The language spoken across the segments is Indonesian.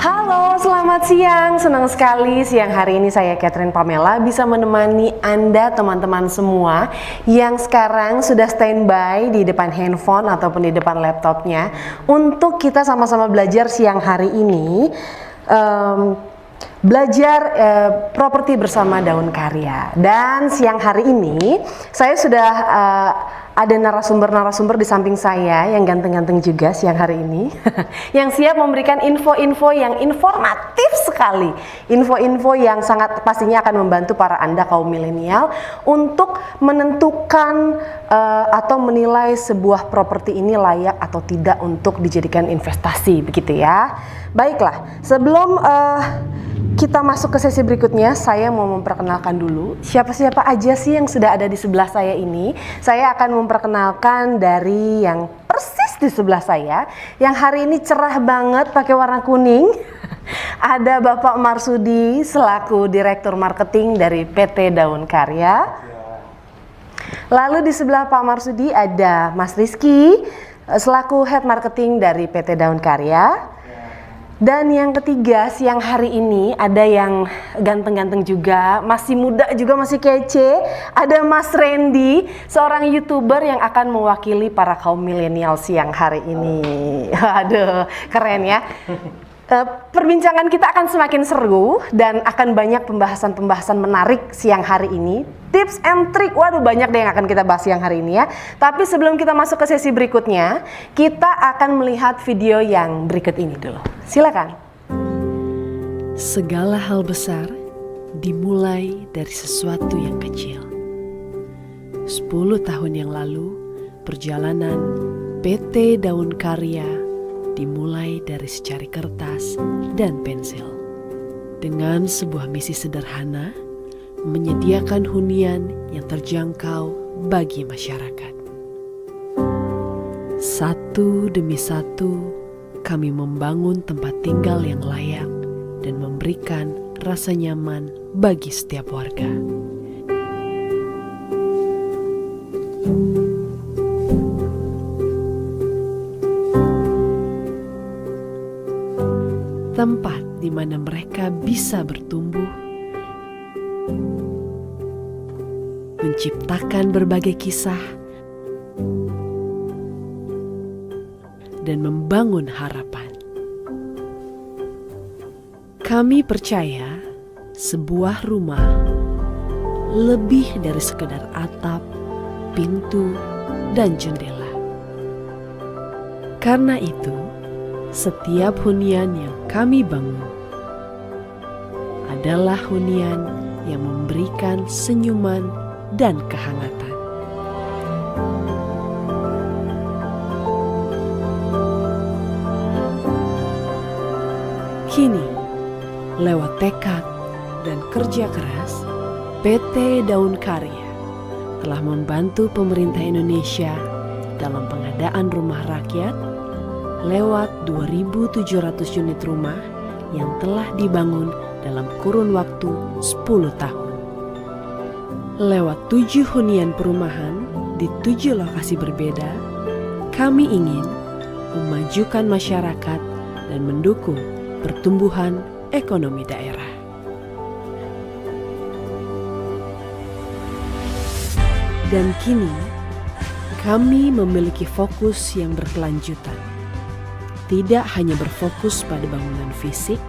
Halo, selamat siang. Senang sekali siang hari ini saya Catherine Pamela bisa menemani Anda teman-teman semua yang sekarang sudah standby di depan handphone ataupun di depan laptopnya untuk kita sama-sama belajar siang hari ini. Belajar properti bersama Daun Karya. Dan siang hari ini saya sudah ada narasumber-narasumber di samping saya yang ganteng-ganteng juga siang hari ini yang siap memberikan info-info yang informatif sekali, info-info yang sangat pastinya akan membantu para Anda kaum milenial untuk menentukan atau menilai sebuah properti ini layak atau tidak untuk dijadikan investasi, begitu ya. Baiklah, sebelum kita masuk ke sesi berikutnya, saya mau memperkenalkan dulu siapa-siapa aja sih yang sudah ada di sebelah saya ini. Saya akan memperkenalkan dari yang persis di sebelah saya, yang hari ini cerah banget pakai warna kuning. Ada Bapak Marsudi selaku Direktur Marketing dari PT Daun Karya. Lalu di sebelah Pak Marsudi ada Mas Rizky selaku Head Marketing dari PT Daun Karya. Dan yang ketiga siang hari ini ada yang ganteng-ganteng juga, masih muda juga, masih kece. Ada Mas Randy, seorang YouTuber yang akan mewakili para kaum milenial siang hari ini. Aduh, keren ya. Perbincangan kita akan semakin seru dan akan banyak pembahasan-pembahasan menarik siang hari ini. Tips and trick, waduh banyak deh yang akan kita bahas siang hari ini ya. Tapi sebelum kita masuk ke sesi berikutnya, kita akan melihat video yang berikut ini dulu. Silakan. Segala hal besar dimulai dari sesuatu yang kecil. 10 tahun yang lalu, perjalanan PT Daun Karya dimulai dari secari kertas dan pensil. Dengan sebuah misi sederhana, menyediakan hunian yang terjangkau bagi masyarakat. Satu demi satu, kami membangun tempat tinggal yang layak dan memberikan rasa nyaman bagi setiap warga. Tempat di mana mereka bisa bertumbuh, menciptakan berbagai kisah, dan membangun harapan. Kami percaya sebuah rumah lebih dari sekedar atap, pintu, dan jendela. Karena itu, setiap hunian yang kami bangun adalah hunian yang memberikan senyuman dan kehangatan. Kini, lewat tekad dan kerja keras, PT Daun Karya telah membantu pemerintah Indonesia dalam pengadaan rumah rakyat lewat 2.700 unit rumah yang telah dibangun dalam kurun waktu 10 tahun. Lewat 7 hunian perumahan di 7 lokasi berbeda, kami ingin memajukan masyarakat dan mendukung pertumbuhan ekonomi daerah. Dan kini, kami memiliki fokus yang berkelanjutan. Tidak hanya berfokus pada bangunan fisik,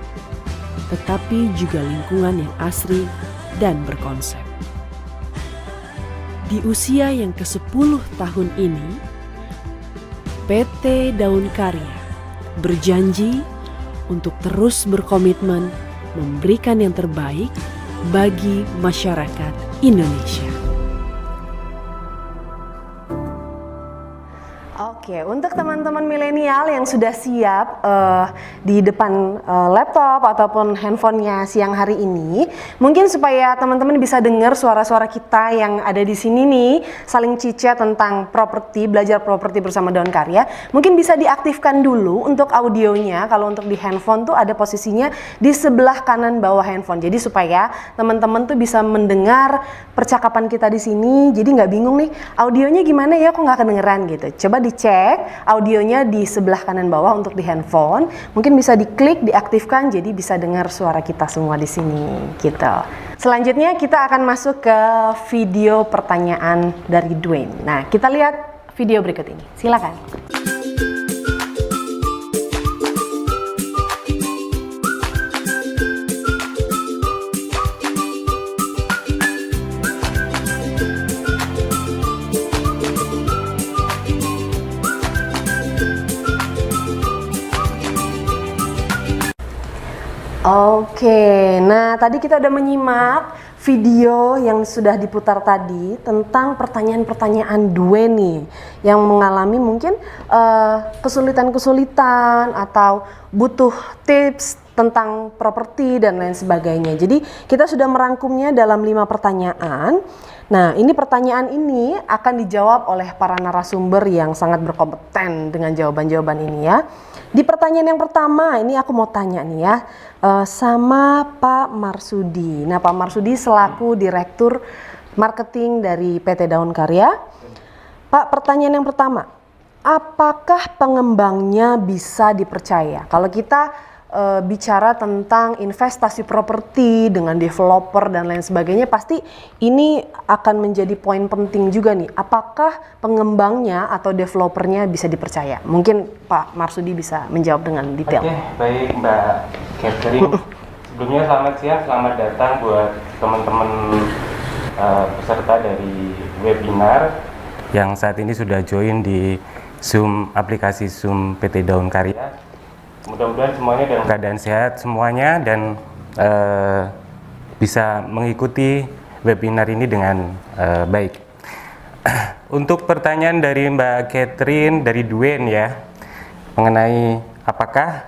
tetapi juga lingkungan yang asri dan berkonsep. Di usia yang ke-10 tahun ini, PT Daun Karya berjanji untuk terus berkomitmen memberikan yang terbaik bagi masyarakat Indonesia. Oke, untuk teman-teman milenial yang sudah siap di depan laptop ataupun handphonenya siang hari ini, mungkin supaya teman-teman bisa dengar suara-suara kita yang ada di sini nih, saling cicat tentang properti, belajar properti bersama Daun Karya, mungkin bisa diaktifkan dulu untuk audionya. Kalau untuk di handphone tuh ada posisinya di sebelah kanan bawah handphone. Jadi supaya teman-teman tuh bisa mendengar percakapan kita di sini, jadi nggak bingung nih, audionya gimana ya, kok nggak kedengeran gitu. Coba dicek audionya di sebelah kanan bawah untuk di handphone. Mungkin bisa diklik, diaktifkan, jadi bisa dengar suara kita semua di sini gitu. Selanjutnya kita akan masuk ke video pertanyaan dari Dwayne. Nah, kita lihat video berikut ini. Silakan. Oke, nah tadi kita udah menyimak video yang sudah diputar tadi tentang pertanyaan-pertanyaan Dwayne nih yang mengalami mungkin kesulitan-kesulitan atau butuh tips tentang properti dan lain sebagainya. Jadi kita sudah merangkumnya dalam 5 pertanyaan. Nah, ini pertanyaan ini akan dijawab oleh para narasumber yang sangat berkompeten dengan jawaban-jawaban ini ya. Di pertanyaan yang pertama, ini aku mau tanya nih ya, sama Pak Marsudi. Nah, Pak Marsudi selaku Direktur Marketing dari PT Daun Karya. Pak, pertanyaan yang pertama, apakah pengembangnya bisa dipercaya? Kalau kita bicara tentang investasi properti dengan developer dan lain sebagainya, pasti ini akan menjadi poin penting juga nih. Apakah pengembangnya atau developernya bisa dipercaya? Mungkin Pak Marsudi bisa menjawab dengan detail. Oke, baik Mbak Catherine. Sebelumnya selamat siang, selamat datang buat teman-teman peserta dari webinar yang saat ini sudah join di Zoom, aplikasi Zoom PT Daun Karya. Mudah-mudahan semuanya dalam keadaan sehat semuanya dan bisa mengikuti webinar ini dengan baik. Untuk pertanyaan dari Mbak Catherine dari Dwayne ya, mengenai apakah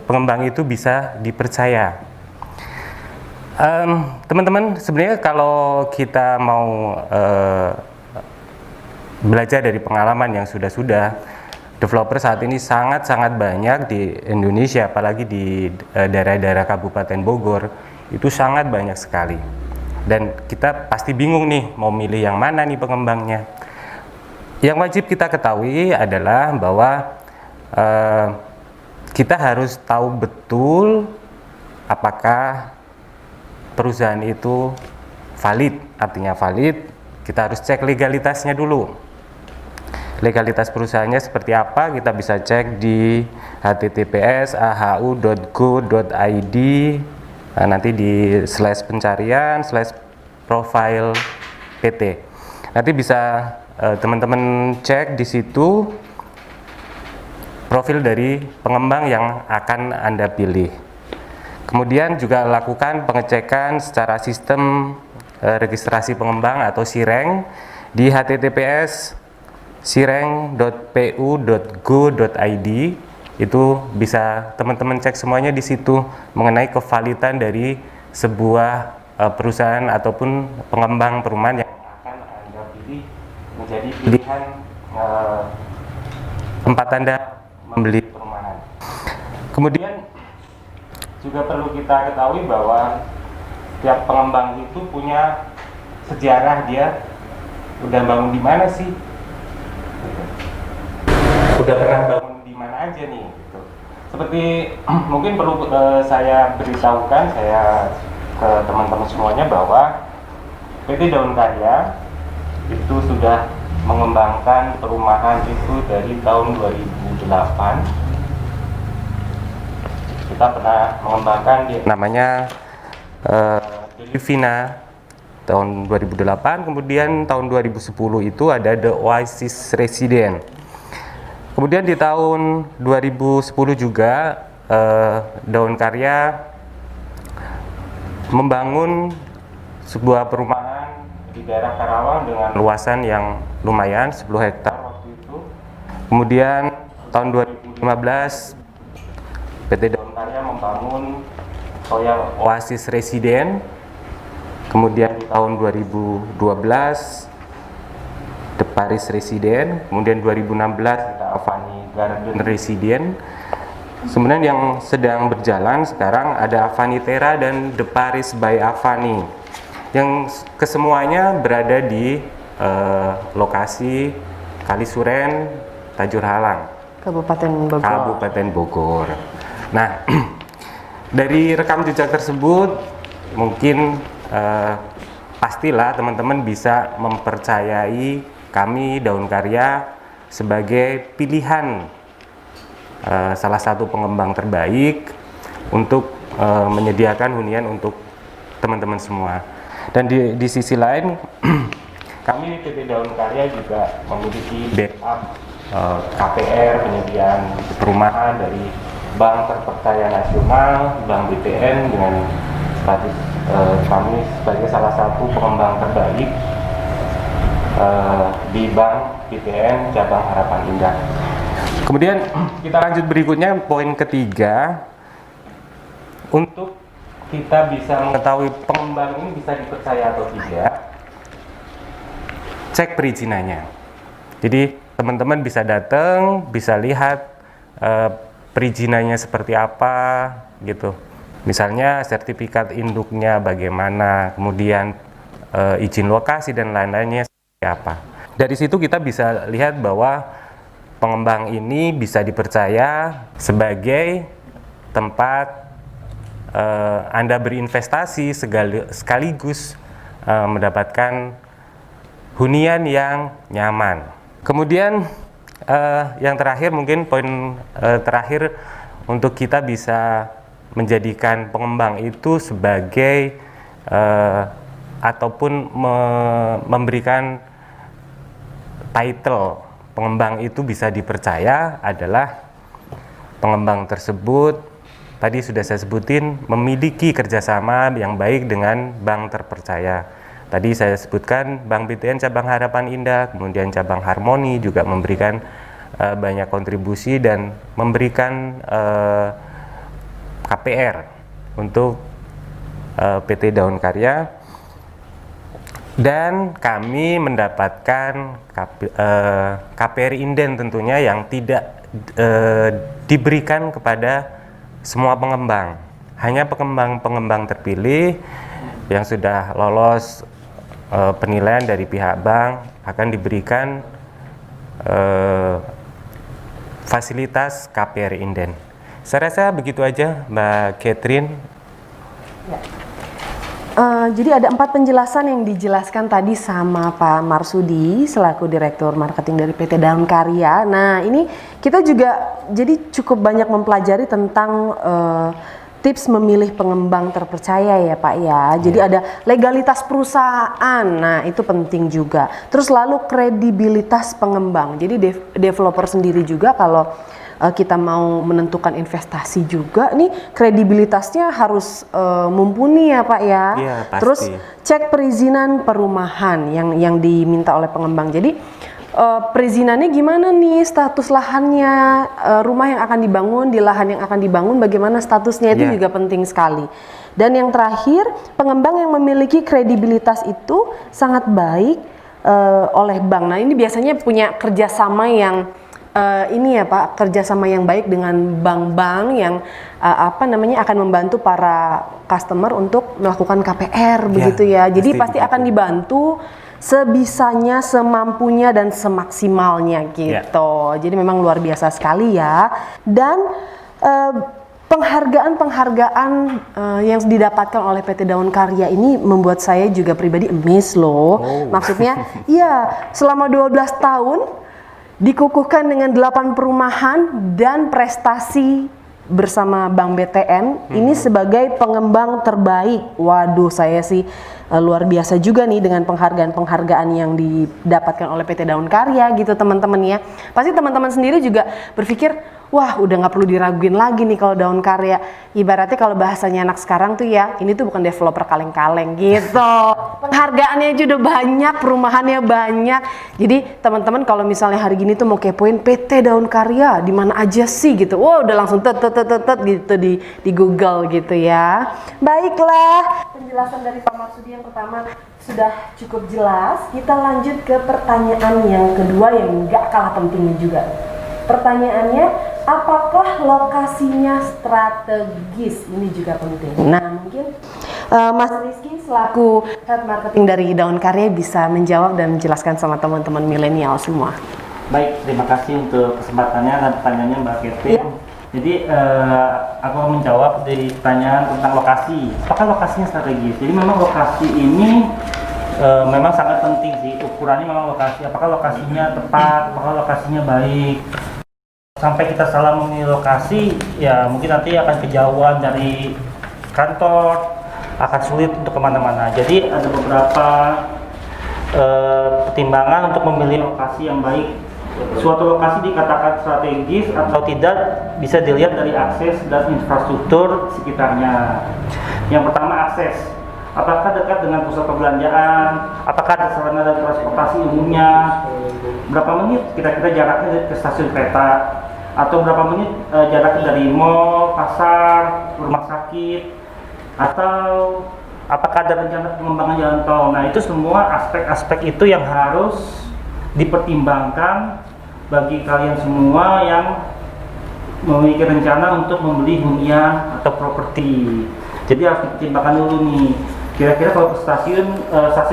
pengembang itu bisa dipercaya. Teman-teman, sebenarnya kalau kita mau belajar dari pengalaman yang sudah-sudah, developer saat ini sangat-sangat banyak di Indonesia, apalagi di daerah-daerah Kabupaten Bogor, itu sangat banyak sekali. Dan kita pasti bingung nih, mau milih yang mana nih pengembangnya. Yang wajib kita ketahui adalah bahwa kita harus tahu betul apakah perusahaan itu valid. Artinya valid, kita harus cek legalitasnya dulu. Legalitas perusahaannya seperti apa, kita bisa cek di https://ahu.go.id, nanti di /pencarian /profile PT. Nanti bisa teman-teman cek di situ profil dari pengembang yang akan Anda pilih. Kemudian juga lakukan pengecekan secara sistem registrasi pengembang atau SIRENG di https sireng.pu.go.id. Itu bisa teman-teman cek semuanya di situ mengenai kevalidan dari sebuah perusahaan ataupun pengembang perumahan yang akan Anda pilih menjadi pilihan tempat Anda membeli perumahan. Kemudian juga perlu kita ketahui bahwa tiap pengembang itu punya sejarah, dia udah bangun di mana sih, udah pernah bangun di mana aja nih gitu. Seperti mungkin perlu saya beritahukan saya ke teman-teman semuanya bahwa PT Daun Karya itu sudah mengembangkan perumahan itu dari tahun 2008. Kita pernah mengembangkan namanya Delivina tahun 2008, kemudian tahun 2010 itu ada The Oasis Resident. Kemudian di tahun 2010 juga Daun Karya membangun sebuah perumahan di daerah Karawang dengan luasan yang lumayan 10 hektar waktu itu. Kemudian tahun 2015 PT Daun Karya membangun Royal Oasis Resident. Kemudian di tahun 2012 The Paris Resident, kemudian 2016 kita Avani Garden Resident. Sebenarnya yang sedang berjalan sekarang ada Avani Terra dan The Paris by Avani, yang kesemuanya berada di lokasi Kalisuren, Tajur Halang, Kabupaten Bogor. Kabupaten Bogor. Nah, dari rekam jejak tersebut mungkin pastilah teman-teman bisa mempercayai kami Daun Karya sebagai pilihan salah satu pengembang terbaik untuk menyediakan hunian untuk teman-teman semua. Dan di sisi lain kami PT Daun Karya juga memiliki backup KPR, penyediaan perumahan dari Bank Terpercaya Nasional, Bank BTN, dengan status kami sebagai salah satu pengembang terbaik di Bank BTN cabang Harapan Indah. Kemudian kita lanjut berikutnya, poin ketiga, untuk kita bisa mengetahui pengembang ini bisa dipercaya atau tidak, cek perizinannya. Jadi teman-teman bisa datang, bisa lihat perizinannya seperti apa gitu. Misalnya sertifikat induknya bagaimana, kemudian izin lokasi dan lain-lainnya seperti apa. Dari situ kita bisa lihat bahwa pengembang ini bisa dipercaya sebagai tempat Anda berinvestasi sekaligus mendapatkan hunian yang nyaman. Kemudian yang terakhir, mungkin poin terakhir, untuk kita bisa menjadikan pengembang itu sebagai ataupun memberikan title pengembang itu bisa dipercaya adalah pengembang tersebut, tadi sudah saya sebutin, memiliki kerjasama yang baik dengan bank terpercaya. Tadi saya sebutkan Bank BTN cabang Harapan Indah, kemudian cabang Harmoni juga memberikan banyak kontribusi dan memberikan KPR untuk PT Daun Karya, dan kami mendapatkan KPR inden tentunya yang tidak diberikan kepada semua pengembang, hanya pengembang terpilih yang sudah lolos penilaian dari pihak bank akan diberikan fasilitas KPR inden. Saya rasa begitu aja, Mbak Catherine. Ya. Jadi ada 4 penjelasan yang dijelaskan tadi sama Pak Marsudi selaku Direktur Marketing dari PT Daun Karya. Nah, ini kita juga jadi cukup banyak mempelajari tentang tips memilih pengembang terpercaya ya Pak ya. Jadi ada legalitas perusahaan, nah itu penting juga. Terus lalu kredibilitas pengembang. Jadi developer sendiri juga kalau kita mau menentukan investasi juga nih kredibilitasnya harus mumpuni ya Pak ya. Iya, pasti. Terus cek perizinan perumahan yang diminta oleh pengembang. Jadi perizinannya gimana nih, status lahannya, rumah yang akan dibangun, di lahan yang akan dibangun bagaimana statusnya, itu juga penting sekali. Dan yang terakhir, pengembang yang memiliki kredibilitas itu sangat baik oleh bank. Nah ini biasanya punya kerjasama yang ini ya Pak, kerjasama yang baik dengan bank-bank yang akan membantu para customer untuk melakukan KPR begitu ya. Jadi pasti akan dibantu sebisanya, semampunya dan semaksimalnya gitu. Jadi memang luar biasa sekali ya. Dan penghargaan-penghargaan yang didapatkan oleh PT Daun Karya ini membuat saya juga pribadi amazed loh. Maksudnya, ya selama 12 tahun dikukuhkan dengan 8 perumahan dan prestasi bersama Bank BTN ini sebagai pengembang terbaik. Waduh, saya sih luar biasa juga nih dengan penghargaan-penghargaan yang didapatkan oleh PT Daun Karya gitu teman-teman ya. Pasti teman-teman sendiri juga berpikir, wah udah nggak perlu diraguin lagi nih kalau Daun Karya. Ibaratnya kalau bahasanya anak sekarang tuh ya, ini tuh bukan developer kaleng-kaleng gitu. Penghargaannya juga banyak, perumahannya banyak. Jadi teman-teman kalau misalnya hari gini tuh mau kepoin PT Daun Karya di mana aja sih gitu. Wow, udah langsung tet gitu di Google gitu ya. Baiklah, penjelasan dari Pak Marsudi yang pertama sudah cukup jelas. Kita lanjut ke pertanyaan yang kedua yang nggak kalah pentingnya juga. Pertanyaannya, apakah lokasinya strategis? Ini juga penting. Nah, mungkin Mas Rizky selaku Head Marketing dari Daun Karya bisa menjawab dan menjelaskan sama teman-teman milenial semua. Baik, terima kasih untuk kesempatannya dan pertanyaannya Mbak Kevin. Iya. Jadi aku menjawab dari pertanyaan tentang lokasi. Apakah lokasinya strategis? Jadi memang lokasi ini memang sangat penting sih. Ukurannya memang lokasi. Apakah lokasinya tepat? Apakah lokasinya baik? Sampai kita salah memilih lokasi, ya mungkin nanti akan kejauhan dari kantor, akan sulit untuk kemana-mana. Jadi ada beberapa pertimbangan untuk memilih lokasi yang baik. Suatu lokasi dikatakan strategis atau tidak bisa dilihat dari akses dan infrastruktur sekitarnya. Yang pertama, akses. Apakah dekat dengan pusat perbelanjaan? Apakah ada sarana dan transportasi umumnya? Berapa menit kira-kira jaraknya ke stasiun kereta? Atau berapa menit jaraknya dari mall, pasar, rumah sakit? Atau apakah ada rencana pengembangan jalan tol? Nah, itu semua aspek-aspek itu yang harus dipertimbangkan bagi kalian semua yang memiliki rencana untuk membeli hunian atau properti. Jadi harus dipertimbangkan dulu nih, kira-kira kalau ke stasiun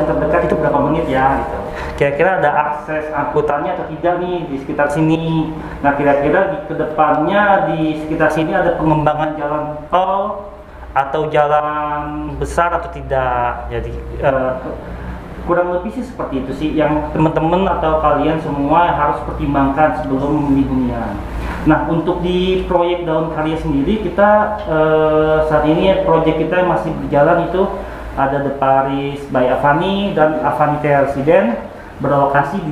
terdekat itu berapa menit ya gitu. Kira-kira ada akses angkutannya atau tidak nih di sekitar sini. Nah, kira-kira di kedepannya di sekitar sini ada pengembangan jalan tol atau jalan besar atau tidak. Jadi kurang lebih sih seperti itu sih yang teman-teman atau kalian semua harus pertimbangkan sebelum memilih hunian. Nah, untuk di proyek Daun Karya sendiri kita saat ini proyek kita yang masih berjalan itu ada The Paris by Avani dan Avani Residen berlokasi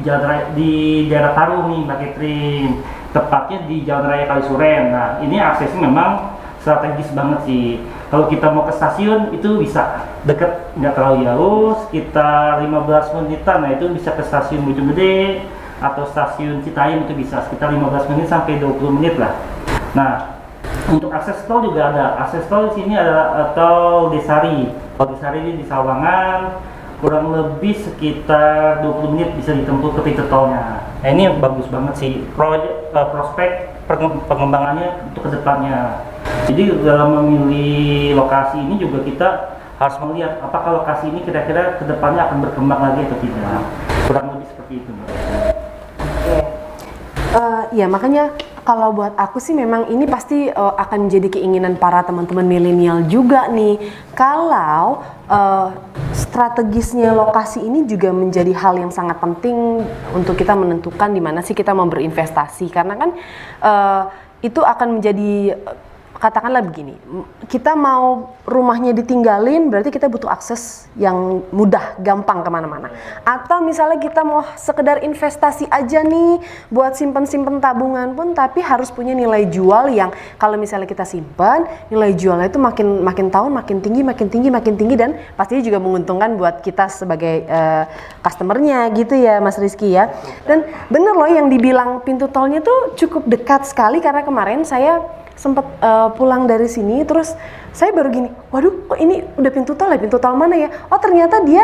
di daerah Taruh nih Mbak Catherine, tepatnya di Jalan Raya Kalisuren. Nah, ini aksesnya memang strategis banget sih. Kalau kita mau ke stasiun itu bisa dekat, nggak terlalu jauh, sekitar 15 menitan. Nah, itu bisa ke stasiun Bojonggede atau stasiun Citayam, itu bisa sekitar 15 menit sampai 20 menit lah. Nah, untuk akses tol juga ada. Akses tol di sini ada tol Desari. Tol Desari ini di Sawangan, kurang lebih sekitar 20 menit bisa ditempuh ke pintu tolnya. Nah, ini bagus banget sih prospek pengembangannya untuk kedepannya. Jadi dalam memilih lokasi ini juga kita harus melihat apakah lokasi ini kira-kira kedepannya akan berkembang lagi atau tidak. Kurang lebih seperti itu, Mbak. Ya makanya kalau buat aku sih memang ini pasti akan menjadi keinginan para teman-teman milenial juga nih. Kalau strategisnya lokasi ini juga menjadi hal yang sangat penting untuk kita menentukan di mana sih kita mau berinvestasi, karena kan itu akan menjadi katakanlah begini, kita mau rumahnya ditinggalin berarti kita butuh akses yang mudah, gampang kemana-mana. Atau misalnya kita mau sekedar investasi aja nih buat simpen-simpen tabungan pun, tapi harus punya nilai jual yang kalau misalnya kita simpan, nilai jualnya itu makin tahun makin tinggi dan pastinya juga menguntungkan buat kita sebagai customernya gitu ya Mas Rizky ya. Dan bener loh yang dibilang pintu tolnya tuh cukup dekat sekali, karena kemarin saya sempat pulang dari sini terus saya baru gini, waduh kok ini udah pintu tol ya, pintu tol mana ya? Oh ternyata dia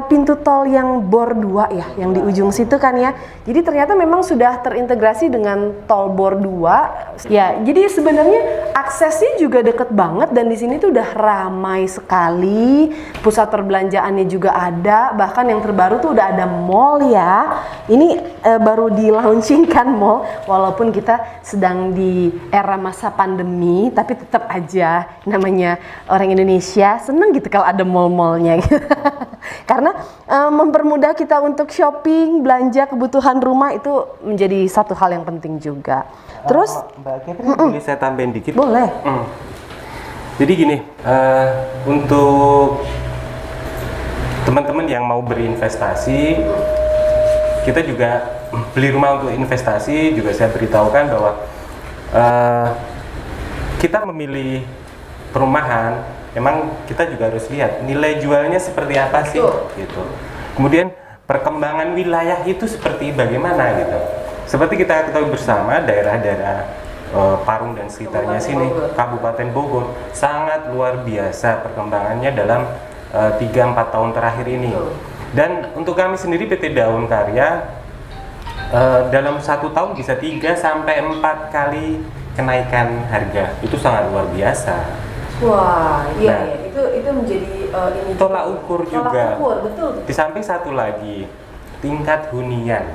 pintu tol yang bor 2 ya, yang di ujung situ kan ya. Jadi ternyata memang sudah terintegrasi dengan tol bor 2 ya. Jadi sebenarnya aksesnya juga deket banget dan di sini tuh udah ramai sekali. Pusat perbelanjaannya juga ada, bahkan yang terbaru tuh udah ada mall ya. Ini baru di launchingkan mall, walaupun kita sedang di era masa pandemi, tapi tetap aja namanya orang Indonesia seneng gitu kalau ada mall-mallnya gitu. Karena mempermudah kita untuk shopping, belanja kebutuhan rumah itu menjadi satu hal yang penting juga. Terus Mbak Catherine boleh saya tambahin dikit? boleh. Jadi gini, untuk teman-teman yang mau berinvestasi, kita juga beli rumah untuk investasi juga saya beritahukan bahwa kita memilih perumahan, memang kita juga harus lihat nilai jualnya seperti apa sih, gitu. Kemudian perkembangan wilayah itu seperti bagaimana gitu. Seperti kita ketahui bersama, daerah-daerah Parung dan sekitarnya sini, Kabupaten Bogor, sangat luar biasa perkembangannya dalam 3-4 tahun terakhir ini. Dan untuk kami sendiri PT Daun Karya, dalam 1 tahun bisa 3-4 kali kenaikan harga, itu sangat luar biasa. Wah, iya, Nah, itu menjadi ini tolak ukur juga. Tolak ukur, betul. Di samping satu lagi, tingkat hunian.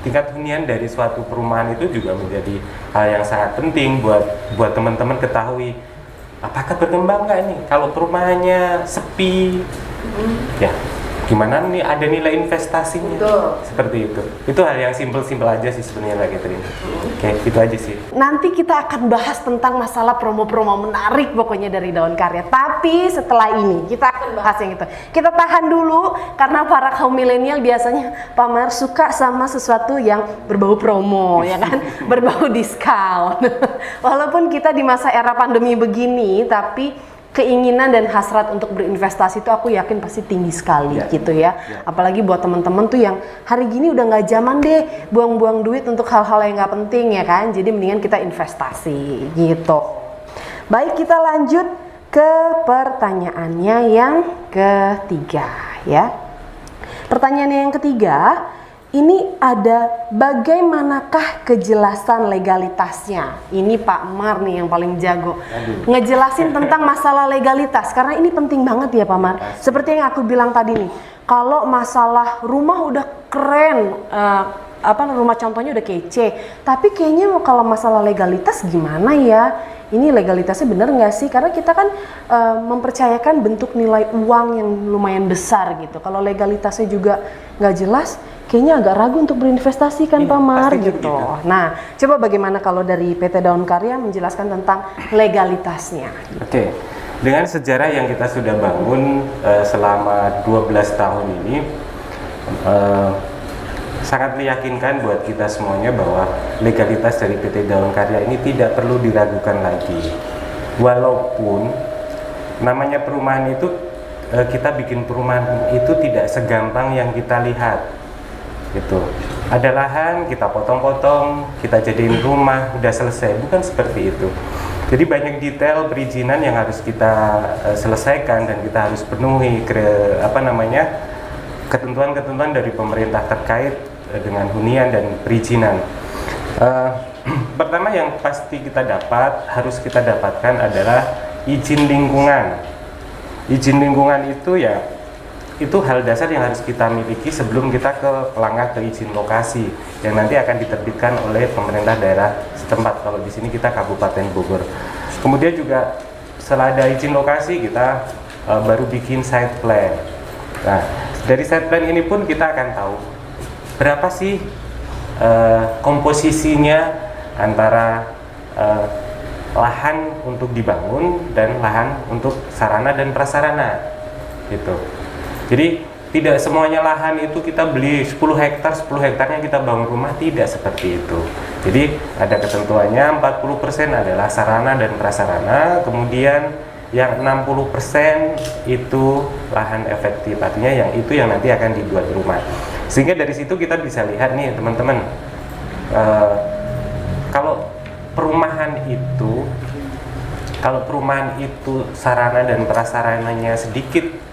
Tingkat hunian dari suatu perumahan itu juga menjadi hal yang sangat penting buat teman-teman ketahui apakah berkembang nggak nih. Kalau perumahannya sepi, ya gimana nih, ada nilai investasinya. Betul. Seperti itu hal yang simpel-simpel aja sih sebenarnya Mbak Catherine. Oke, itu aja sih. Nanti kita akan bahas tentang masalah promo-promo menarik pokoknya dari Daun Karya. Tapi setelah ini kita akan bahas yang itu. Kita tahan dulu karena para kaum milenial biasanya Pak Mar suka sama sesuatu yang berbau promo, ya kan? Berbau diskon. Walaupun kita di masa era pandemi begini, tapi keinginan dan hasrat untuk berinvestasi itu aku yakin pasti tinggi sekali gitu ya. Apalagi buat teman-teman tuh yang hari gini udah nggak zaman deh buang-buang duit untuk hal-hal yang nggak penting ya kan. Jadi mendingan kita investasi gitu. Baik, kita lanjut ke pertanyaannya yang ketiga ya. Pertanyaannya yang ketiga, ini ada bagaimanakah kejelasan legalitasnya? Ini Pak Mar nih yang paling jago ngejelasin tentang masalah legalitas, karena ini penting banget ya Pak Mar. Seperti yang aku bilang tadi nih, kalau masalah rumah udah keren, rumah contohnya udah kece, tapi kayaknya kalau masalah legalitas gimana ya? Ini legalitasnya bener nggak sih? Karena kita kan mempercayakan bentuk nilai uang yang lumayan besar gitu. Kalau legalitasnya juga nggak jelas, kayaknya agak ragu untuk berinvestasi kan Pak Mar gitu. Nah, coba bagaimana kalau dari PT Daun Karya menjelaskan tentang legalitasnya? Oke, dengan sejarah yang kita sudah bangun selama 12 tahun ini, sangat meyakinkan buat kita semuanya bahwa legalitas dari PT Daun Karya ini tidak perlu diragukan lagi. Walaupun namanya perumahan itu, kita bikin perumahan itu tidak segampang yang kita lihat. Gitu. Ada lahan, kita potong-potong, kita jadiin rumah, udah selesai. Bukan seperti itu. Jadi banyak detail perizinan yang harus kita selesaikan dan kita harus penuhi ketentuan-ketentuan dari pemerintah terkait dengan hunian dan perizinan. Pertama yang pasti harus kita dapatkan adalah izin lingkungan. Izin lingkungan itu hal dasar yang harus kita miliki sebelum kita melangkah ke izin lokasi yang nanti akan diterbitkan oleh pemerintah daerah setempat. Kalau di sini kita Kabupaten Bogor. Kemudian juga setelah ada izin lokasi, kita baru bikin site plan. Nah, dari site plan ini pun kita akan tahu berapa sih komposisinya antara lahan untuk dibangun dan lahan untuk sarana dan prasarana gitu. Jadi tidak semuanya lahan itu kita beli 10 hektarnya kita bangun rumah, tidak seperti itu. Jadi ada ketentuannya, 40% adalah sarana dan prasarana, kemudian yang 60% itu lahan efektif, artinya yang itu yang nanti akan dibuat rumah. Sehingga dari situ kita bisa lihat nih teman-teman, kalau perumahan itu sarana dan prasarananya sedikit,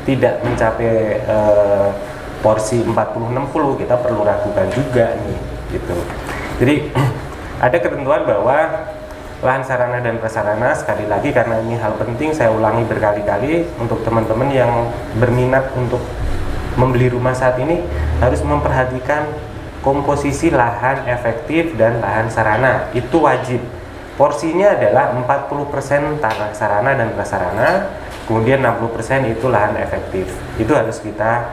tidak mencapai porsi 40-60, kita perlu ragukan juga nih gitu. Jadi ada ketentuan bahwa lahan sarana dan prasarana, sekali lagi karena ini hal penting, saya ulangi berkali-kali untuk teman-teman yang berminat untuk membeli rumah saat ini, harus memperhatikan komposisi lahan efektif dan lahan sarana. Itu wajib. Porsinya adalah 40% tanah sarana dan prasarana, kemudian 60% itu lahan efektif. Itu harus kita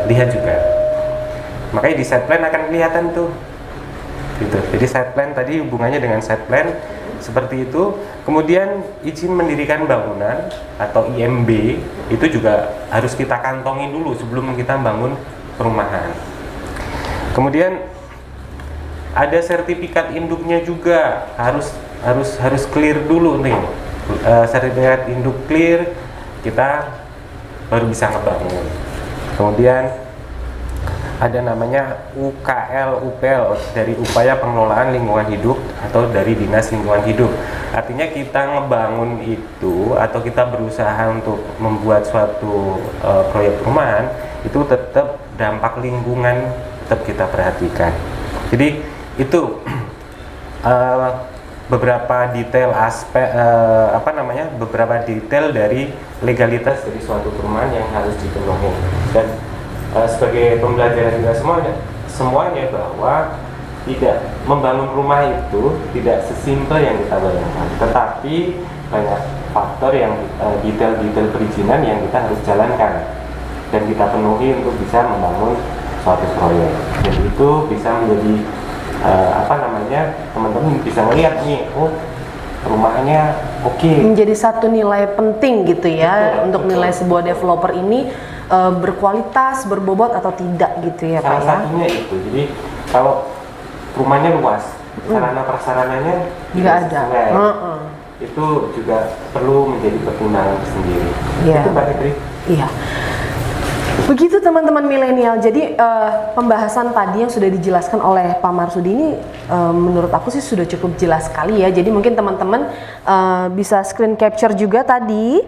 lihat juga. Makanya di site plan akan kelihatan tuh gitu. Jadi site plan tadi hubungannya dengan site plan seperti itu. Kemudian izin mendirikan bangunan atau IMB itu juga harus kita kantongi dulu sebelum kita bangun perumahan. Kemudian ada sertifikat induknya juga, harus clear dulu nih. Sertifikat induk clear, kita baru bisa ngebangun. Kemudian ada namanya UKL, UPL, dari Upaya Pengelolaan Lingkungan Hidup atau dari Dinas Lingkungan Hidup. Artinya kita ngebangun itu atau kita berusaha untuk membuat suatu proyek perumahan, itu tetap dampak lingkungan tetap kita perhatikan. Jadi itu beberapa detail beberapa detail dari legalitas dari suatu perumahan yang harus dipenuhi. Dan sebagai pembelajaran juga semuanya bahwa tidak membangun rumah itu tidak sesimpel yang kita bayangkan, tetapi banyak faktor yang detail-detail perizinan yang kita harus jalankan dan kita penuhi untuk bisa membangun suatu proyek. Jadi itu bisa menjadi teman-teman bisa melihat nih, oh rumahnya oke. Menjadi satu nilai penting gitu ya. Betul, untuk betul. nilai sebuah developer ini berkualitas, berbobot atau tidak gitu ya Pak Salah ya. satunya itu. Jadi kalau rumahnya luas, sarana prasarananya Nggak tidak ada. sesuai. Itu juga perlu menjadi pertimbangan sendiri. Iya. Itu Mbak Fitri. Iya. Begitu teman-teman milenial. Jadi pembahasan tadi yang sudah dijelaskan oleh Pak Marsudi ini menurut aku sih sudah cukup jelas sekali ya. Jadi mungkin teman-teman bisa screen capture juga tadi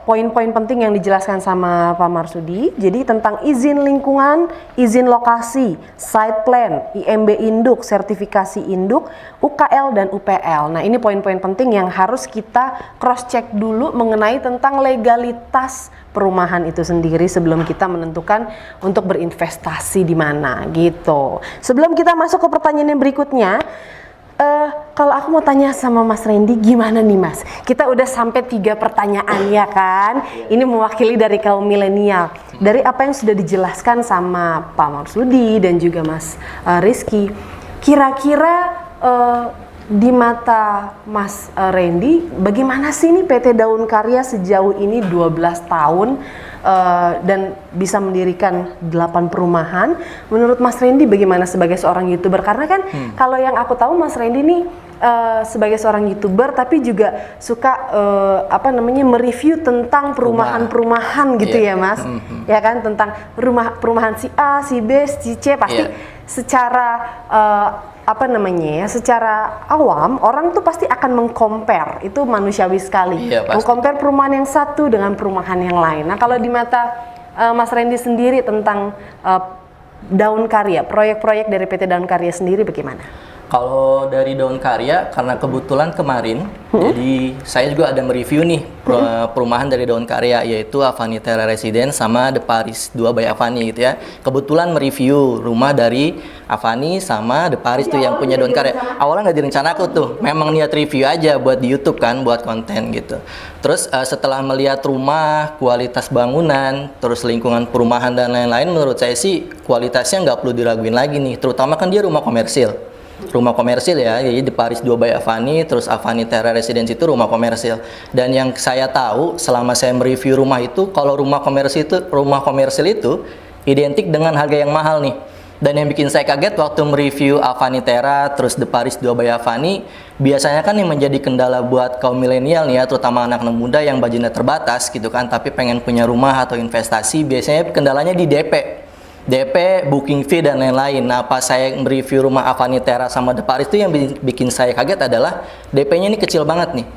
poin-poin penting yang dijelaskan sama Pak Marsudi. Jadi tentang izin lingkungan, izin lokasi, site plan, IMB induk, sertifikasi induk, UKL dan UPL. Nah, ini poin-poin penting yang harus kita cross check dulu mengenai tentang legalitas perumahan itu sendiri sebelum kita menentukan untuk berinvestasi di mana gitu. Sebelum kita masuk ke pertanyaan yang berikutnya, kalau aku mau tanya sama Mas Randy, gimana nih Mas? Kita udah sampai 3 pertanyaan ya kan? Ini mewakili dari kaum milenial. Dari apa yang sudah dijelaskan sama Pak Marsudi dan juga Mas Rizky, kira-kira di mata Mas Randy, bagaimana sih nih PT Daun Karya sejauh ini 12 tahun dan bisa mendirikan 8 perumahan? Menurut Mas Randy bagaimana sebagai seorang YouTuber? Karena kan kalau yang aku tahu Mas Randy nih sebagai seorang YouTuber tapi juga suka mereview tentang perumahan-perumahan gitu ya Mas. Ya kan, tentang perumahan si A, si B, si C pasti secara secara awam orang tuh pasti akan mengcompare, itu manusiawi sekali. Mengcompare perumahan yang satu dengan perumahan yang lain. Nah, kalau di mata Mas Randy sendiri tentang Daun Karya, proyek-proyek dari PT Daun Karya sendiri bagaimana? Kalau dari Daun Karya, karena kebetulan kemarin, jadi saya juga ada mereview nih perumahan dari Daun Karya, yaitu Avani Terra Residence sama The Paris 2 by Avani gitu ya. Kebetulan mereview rumah dari Avani sama The Paris tuh yang punya Daun Karya. Awalnya nggak direncanakan tuh, memang niat review aja buat di YouTube kan, buat konten gitu. Terus setelah melihat rumah, kualitas bangunan, terus lingkungan perumahan dan lain-lain, menurut saya sih kualitasnya nggak perlu diraguin lagi nih. Terutama kan dia rumah komersil. Rumah komersil ya, jadi di Paris 2 by Avani, terus Avani Terra Residence itu rumah komersil. Dan yang saya tahu selama saya mereview rumah itu, kalau rumah komersil itu identik dengan harga yang mahal nih. Dan yang bikin saya kaget waktu mereview Avani Terra, terus The Paris 2 by Avani, biasanya kan yang menjadi kendala buat kaum milenial nih ya, terutama anak-anak muda yang budgetnya terbatas gitu kan, tapi pengen punya rumah atau investasi, biasanya kendalanya di DP, booking fee dan lain-lain. Nah, pas saya mereview rumah Avani Terra sama The Paris itu yang bikin saya kaget adalah DP-nya ini kecil banget nih.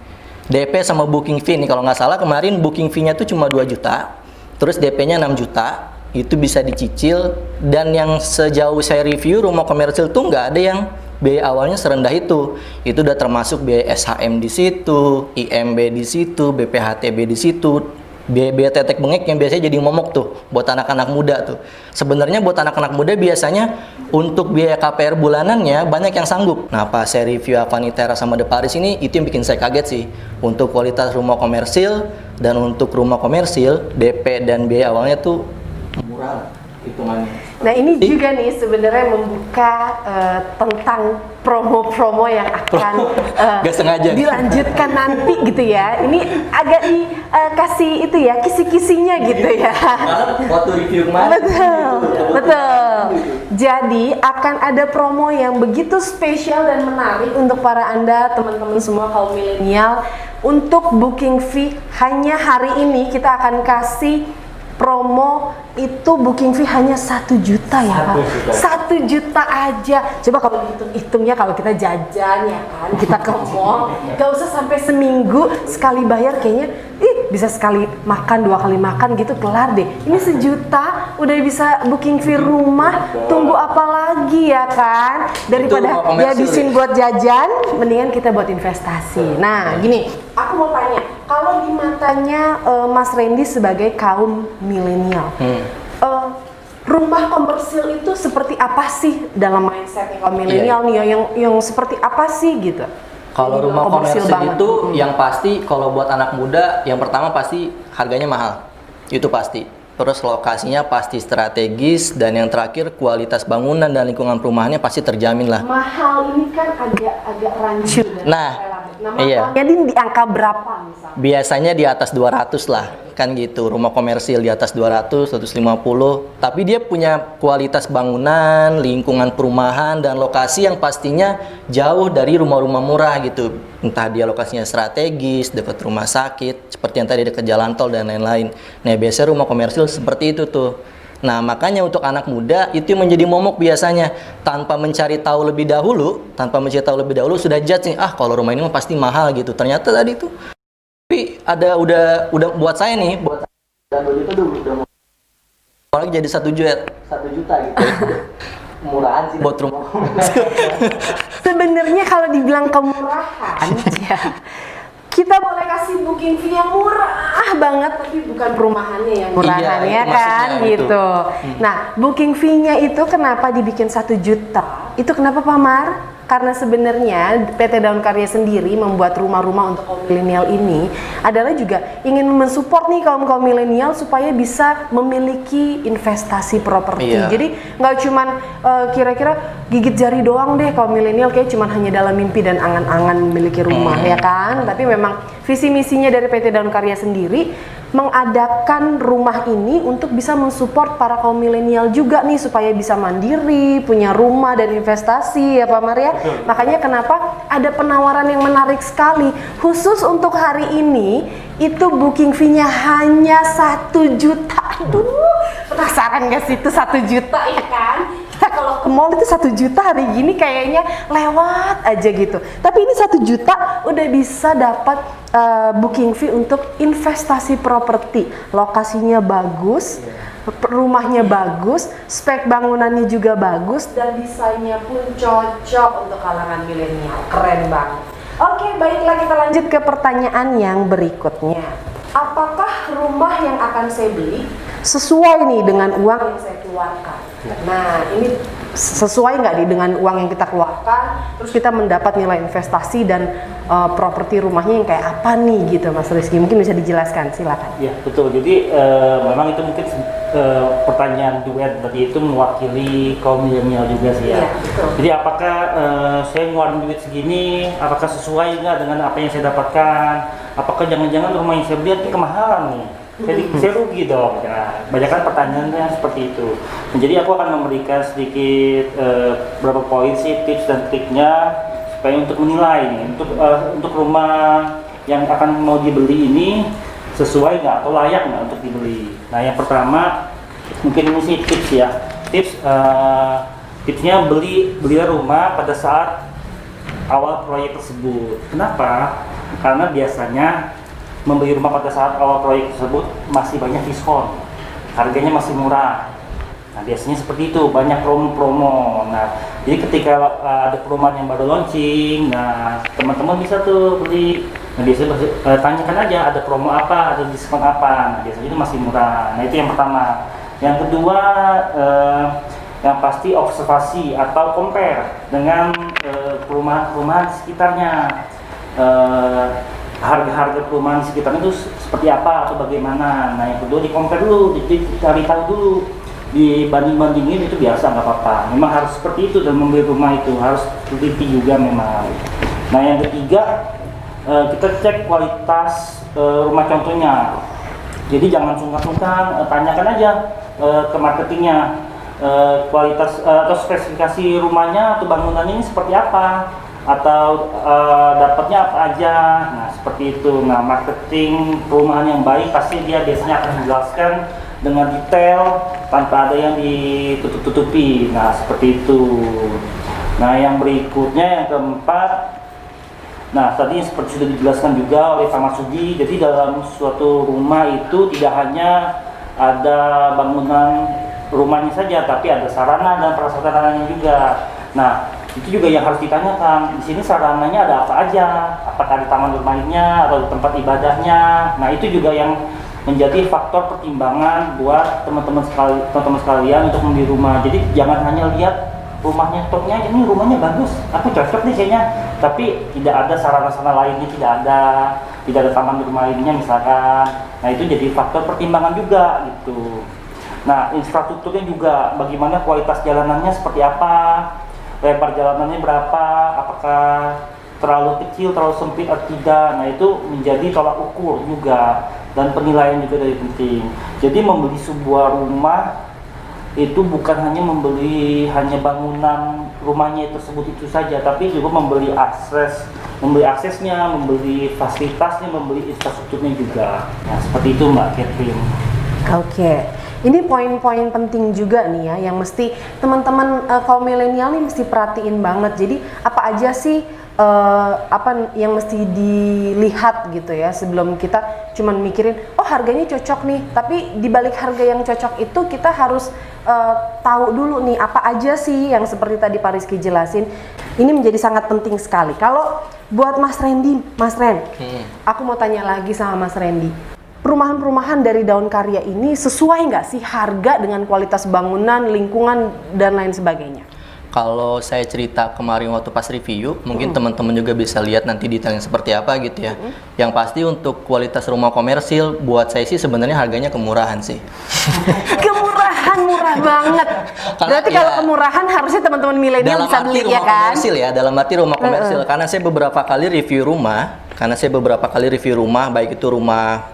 DP sama booking fee nih, kalau nggak salah kemarin booking fee-nya tuh cuma 2 juta, terus DP-nya 6 juta, itu bisa dicicil. Dan yang sejauh saya review rumah komersil tuh nggak ada yang biaya awalnya serendah itu. Itu udah termasuk biaya SHM di situ, IMB di situ, BPHTB di situ. Biaya tetek bengek yang biasanya jadi momok tuh buat anak-anak muda tuh. Sebenarnya buat anak-anak muda biasanya untuk biaya KPR bulanannya banyak yang sanggup. Nah, pas saya review Avani Terra sama The Paris ini, itu yang bikin saya kaget sih. Untuk kualitas rumah komersil dan untuk rumah komersil DP dan biaya awalnya tuh murah hitungannya. Nah, ini juga nih sebenarnya membuka tentang promo-promo yang akan Gak sengaja dilanjutkan nanti gitu ya. Ini agak dikasih itu ya, kisi-kisinya gitu ya. Waktu review kemarin. Betul. Jadi akan ada promo yang begitu spesial dan menarik untuk para Anda teman-teman semua kaum milenial. Untuk booking fee hanya hari ini kita akan kasih promo itu booking fee hanya 1 juta ya Pak. 1 juta aja. Coba kalau hitungnya kalau kita jajan ya kan, kita ke mall, gak usah sampai seminggu sekali bayar, kayaknya bisa sekali makan, 2 kali makan gitu kelar deh. Ini 1 juta udah bisa booking fee rumah, tunggu apa lagi ya kan? Daripada dihabisin buat jajan, mendingan kita buat investasi. Nah gini, aku mau tanya, kalau di matanya Mas Randy sebagai kaum milenial, eh, rumah komersil itu seperti apa sih dalam mindset kaum milenial nih yang seperti apa sih gitu? Kalau Jadi rumah komersil banget. itu yang pasti kalau buat anak muda yang pertama pasti harganya mahal. Itu pasti. Terus lokasinya pasti strategis dan yang terakhir kualitas bangunan dan lingkungan perumahannya pasti terjamin lah. Mahal ini kan agak rancu. Nah, iya. Jadi di angka berapa misalnya? Biasanya di atas 200 lah, kan gitu. Rumah komersil di atas 200, 150. Tapi dia punya kualitas bangunan, lingkungan perumahan, dan lokasi yang pastinya jauh dari rumah-rumah murah gitu. Entah dia lokasinya strategis, dekat rumah sakit, seperti yang tadi dekat jalan tol dan lain-lain. Nah, biasanya rumah komersil seperti itu tuh. Nah, makanya untuk anak muda itu menjadi momok biasanya tanpa mencari tahu lebih dahulu, sudah judge nih, kalau rumah ini mah pasti mahal gitu. Ternyata tadi tuh tapi ada udah buat saya nih, buat 2 juta dulu udah mau. Apalagi jadi 1 juta gitu. Murahan sih buat rumah. Sebenarnya kalau dibilang kemurahan, ya, kita boleh kasih booking fee yang murah banget, tapi bukan perumahannya yang murahan, Iya, ya itu kan, maksudnya gitu. Nah, booking fee-nya itu kenapa dibikin 1 juta? Itu kenapa Pak Mar? Karena sebenarnya PT Daun Karya sendiri membuat rumah-rumah untuk kaum milenial ini adalah juga ingin mensupport nih kaum milenial supaya bisa memiliki investasi properti. Iya. Jadi nggak cuman kira-kira gigit jari doang deh kaum milenial, kayak cuman hanya dalam mimpi dan angan-angan memiliki rumah, ya kan? Tapi memang visi misinya dari PT Daun Karya sendiri mengadakan rumah ini untuk bisa mensupport para kaum milenial juga nih supaya bisa mandiri, punya rumah dan investasi, ya Pak Maria. Makanya kenapa ada penawaran yang menarik sekali khusus untuk hari ini, itu booking fee-nya hanya 1 juta. Aduh, penasaran gak sih itu 1 juta, ya kan? Kita kalau ke mall itu 1 juta hari gini kayaknya lewat aja gitu. Tapi ini 1 juta udah bisa dapat booking fee untuk investasi properti. Lokasinya bagus, rumahnya bagus, spek bangunannya juga bagus, dan desainnya pun cocok untuk kalangan milenial. Keren banget. Oke, baiklah, kita lanjut ke pertanyaan yang berikutnya. Apakah rumah yang akan saya beli sesuai nih dengan uang yang saya keluarkan? Nah, ini sesuai nggak nih dengan uang yang kita keluarkan? Terus kita mendapat nilai investasi dan properti rumahnya yang kayak apa nih gitu, Mas Rizky? Mungkin bisa dijelaskan, silakan. Ya, betul. Jadi memang itu mungkin pertanyaan duet tadi itu mewakili kaum milenial juga sih ya. Iya, betul. Jadi apakah saya ngeluarin duit segini, apakah sesuai nggak dengan apa yang saya dapatkan? Apakah jangan-jangan rumah yang saya beli itu kemahalan nih? Jadi saya rugi dong. Nah, banyak kan pertanyaannya seperti itu. Nah, jadi aku akan memberikan sedikit beberapa poin sih, tips dan triknya supaya untuk menilai nih, untuk rumah yang akan mau dibeli ini sesuai nggak atau layak nggak untuk dibeli. Nah, yang pertama mungkin ini sih tips ya. Tipsnya belilah rumah pada saat awal proyek tersebut. Kenapa? Karena biasanya membeli rumah pada saat awal proyek tersebut masih banyak diskon, harganya masih murah. Nah, biasanya seperti itu, banyak promo-promo. Nah, jadi ketika ada perumahan yang baru launching, nah teman-teman bisa tuh beli. Nah, biasanya tanyakan aja ada promo apa, ada diskon apa. Nah, biasanya itu masih murah. Nah, itu yang pertama. Yang kedua, yang pasti observasi atau compare dengan perumahan-perumahan di sekitarnya. Harga-harga perumahan di sekitarnya itu seperti apa atau bagaimana. Nah, yang kedua di compare dulu, dicari tahu dulu, dibanding-bandingin itu biasa, nggak apa-apa. Memang harus seperti itu dan membeli rumah itu harus teliti juga memang. Nah, yang ketiga kita cek kualitas rumah contohnya. Jadi jangan sungkan-sungkan, tanyakan aja ke marketingnya kualitas atau spesifikasi rumahnya atau bangunannya ini seperti apa, atau dapatnya apa aja. Nah, seperti itu. Nah, marketing perumahan yang baik pasti dia biasanya akan menjelaskan dengan detail tanpa ada yang ditutup-tutupi. Nah, seperti itu. Nah, yang berikutnya yang keempat, nah tadi seperti sudah dijelaskan juga oleh Pak Masudi, jadi dalam suatu rumah itu tidak hanya ada bangunan rumahnya saja, tapi ada sarana dan prasarananya juga. Nah, itu juga yang harus ditanyakan. Di sini sarananya ada apa aja? Apakah di taman bermainnya atau di tempat ibadahnya? Nah, itu juga yang menjadi faktor pertimbangan buat teman-teman sekalian untuk membeli rumah. Jadi jangan hanya lihat rumahnya topnya, ini rumahnya bagus, aku cocok nih kayaknya, tapi tidak ada sarana-sarana lainnya, tidak ada taman di rumah lainnya misalkan. Nah itu jadi faktor pertimbangan juga gitu. Nah infrastrukturnya juga, bagaimana kualitas jalanannya seperti apa, lebar jalanannya berapa, apakah terlalu kecil, terlalu sempit atau tidak. Nah itu menjadi tolak ukur juga, dan penilaian juga dari penting. Jadi membeli sebuah rumah itu bukan hanya membeli bangunan rumahnya tersebut itu saja, tapi juga membeli aksesnya, membeli fasilitasnya, membeli infrastrukturnya juga. Nah seperti itu Mbak Catherine. Oke, ini poin-poin penting juga nih ya, yang mesti teman-teman kaum milenial nih mesti perhatiin banget. Jadi apa aja sih apa yang mesti dilihat gitu ya, sebelum kita cuman mikirin oh harganya cocok nih, tapi di balik harga yang cocok itu kita harus tahu dulu nih apa aja sih yang seperti tadi Pak Rizky jelasin. Ini menjadi sangat penting sekali. Kalau buat Mas Randy, aku mau tanya lagi sama Mas Randy, perumahan-perumahan dari Daun Karya ini sesuai nggak sih harga dengan kualitas bangunan, lingkungan, dan lain sebagainya? Kalau saya cerita kemarin waktu pas review, mungkin teman-teman juga bisa lihat nanti detailnya seperti apa gitu ya. Yang pasti untuk kualitas rumah komersil, buat saya sih sebenarnya harganya kemurahan sih. Kemurahan, murah banget. Berarti ya, kalau kemurahan harusnya teman-teman milenial bisa beli ya kan? Komersil ya, dalam arti rumah komersil. Karena saya beberapa kali review rumah, baik itu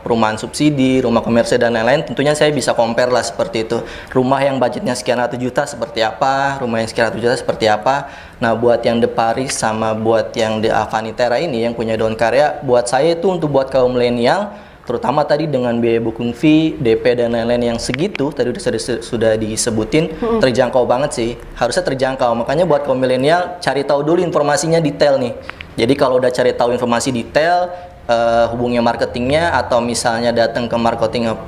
perumahan subsidi, rumah komersil dan lain-lain, tentunya saya bisa compare lah seperti itu. Rumah yang budgetnya sekian ratus juta seperti apa, rumah yang sekian ratus juta seperti apa. Nah, buat yang The Paris sama buat yang The Avanitera ini yang punya Daun Karya, buat saya itu untuk buat kaum milenial, terutama tadi dengan biaya booking fee, DP dan lain-lain yang segitu, tadi sudah disebutin, terjangkau banget sih. Harusnya terjangkau. Makanya buat kaum milenial, cari tahu dulu informasinya detail nih. Jadi kalau udah cari tahu informasi detail, hubungi marketingnya atau misalnya datang ke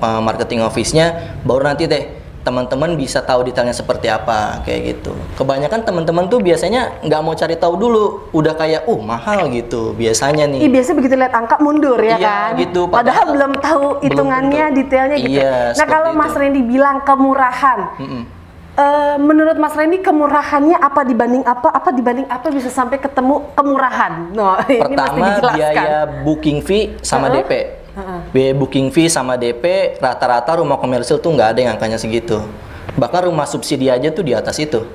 marketing office-nya, baru nanti deh teman-teman bisa tahu detailnya seperti apa, kayak gitu. Kebanyakan teman-teman tuh biasanya nggak mau cari tahu dulu, udah kayak mahal gitu biasanya nih. Iya, biasa begitu lihat angka mundur ya Iya, kan? gitu. Padahal belum tahu hitungannya, detailnya gitu. Iya, Nah kalau Mas Randy bilang kemurahan, menurut Mas Randy kemurahannya apa dibanding apa bisa sampai ketemu kemurahan? No, ini mesti Pertama dijelaskan. biaya booking fee sama DP. Biaya booking fee sama DP rata-rata rumah komersil tuh nggak ada yang angkanya segitu. Bahkan rumah subsidi aja tuh di atas itu.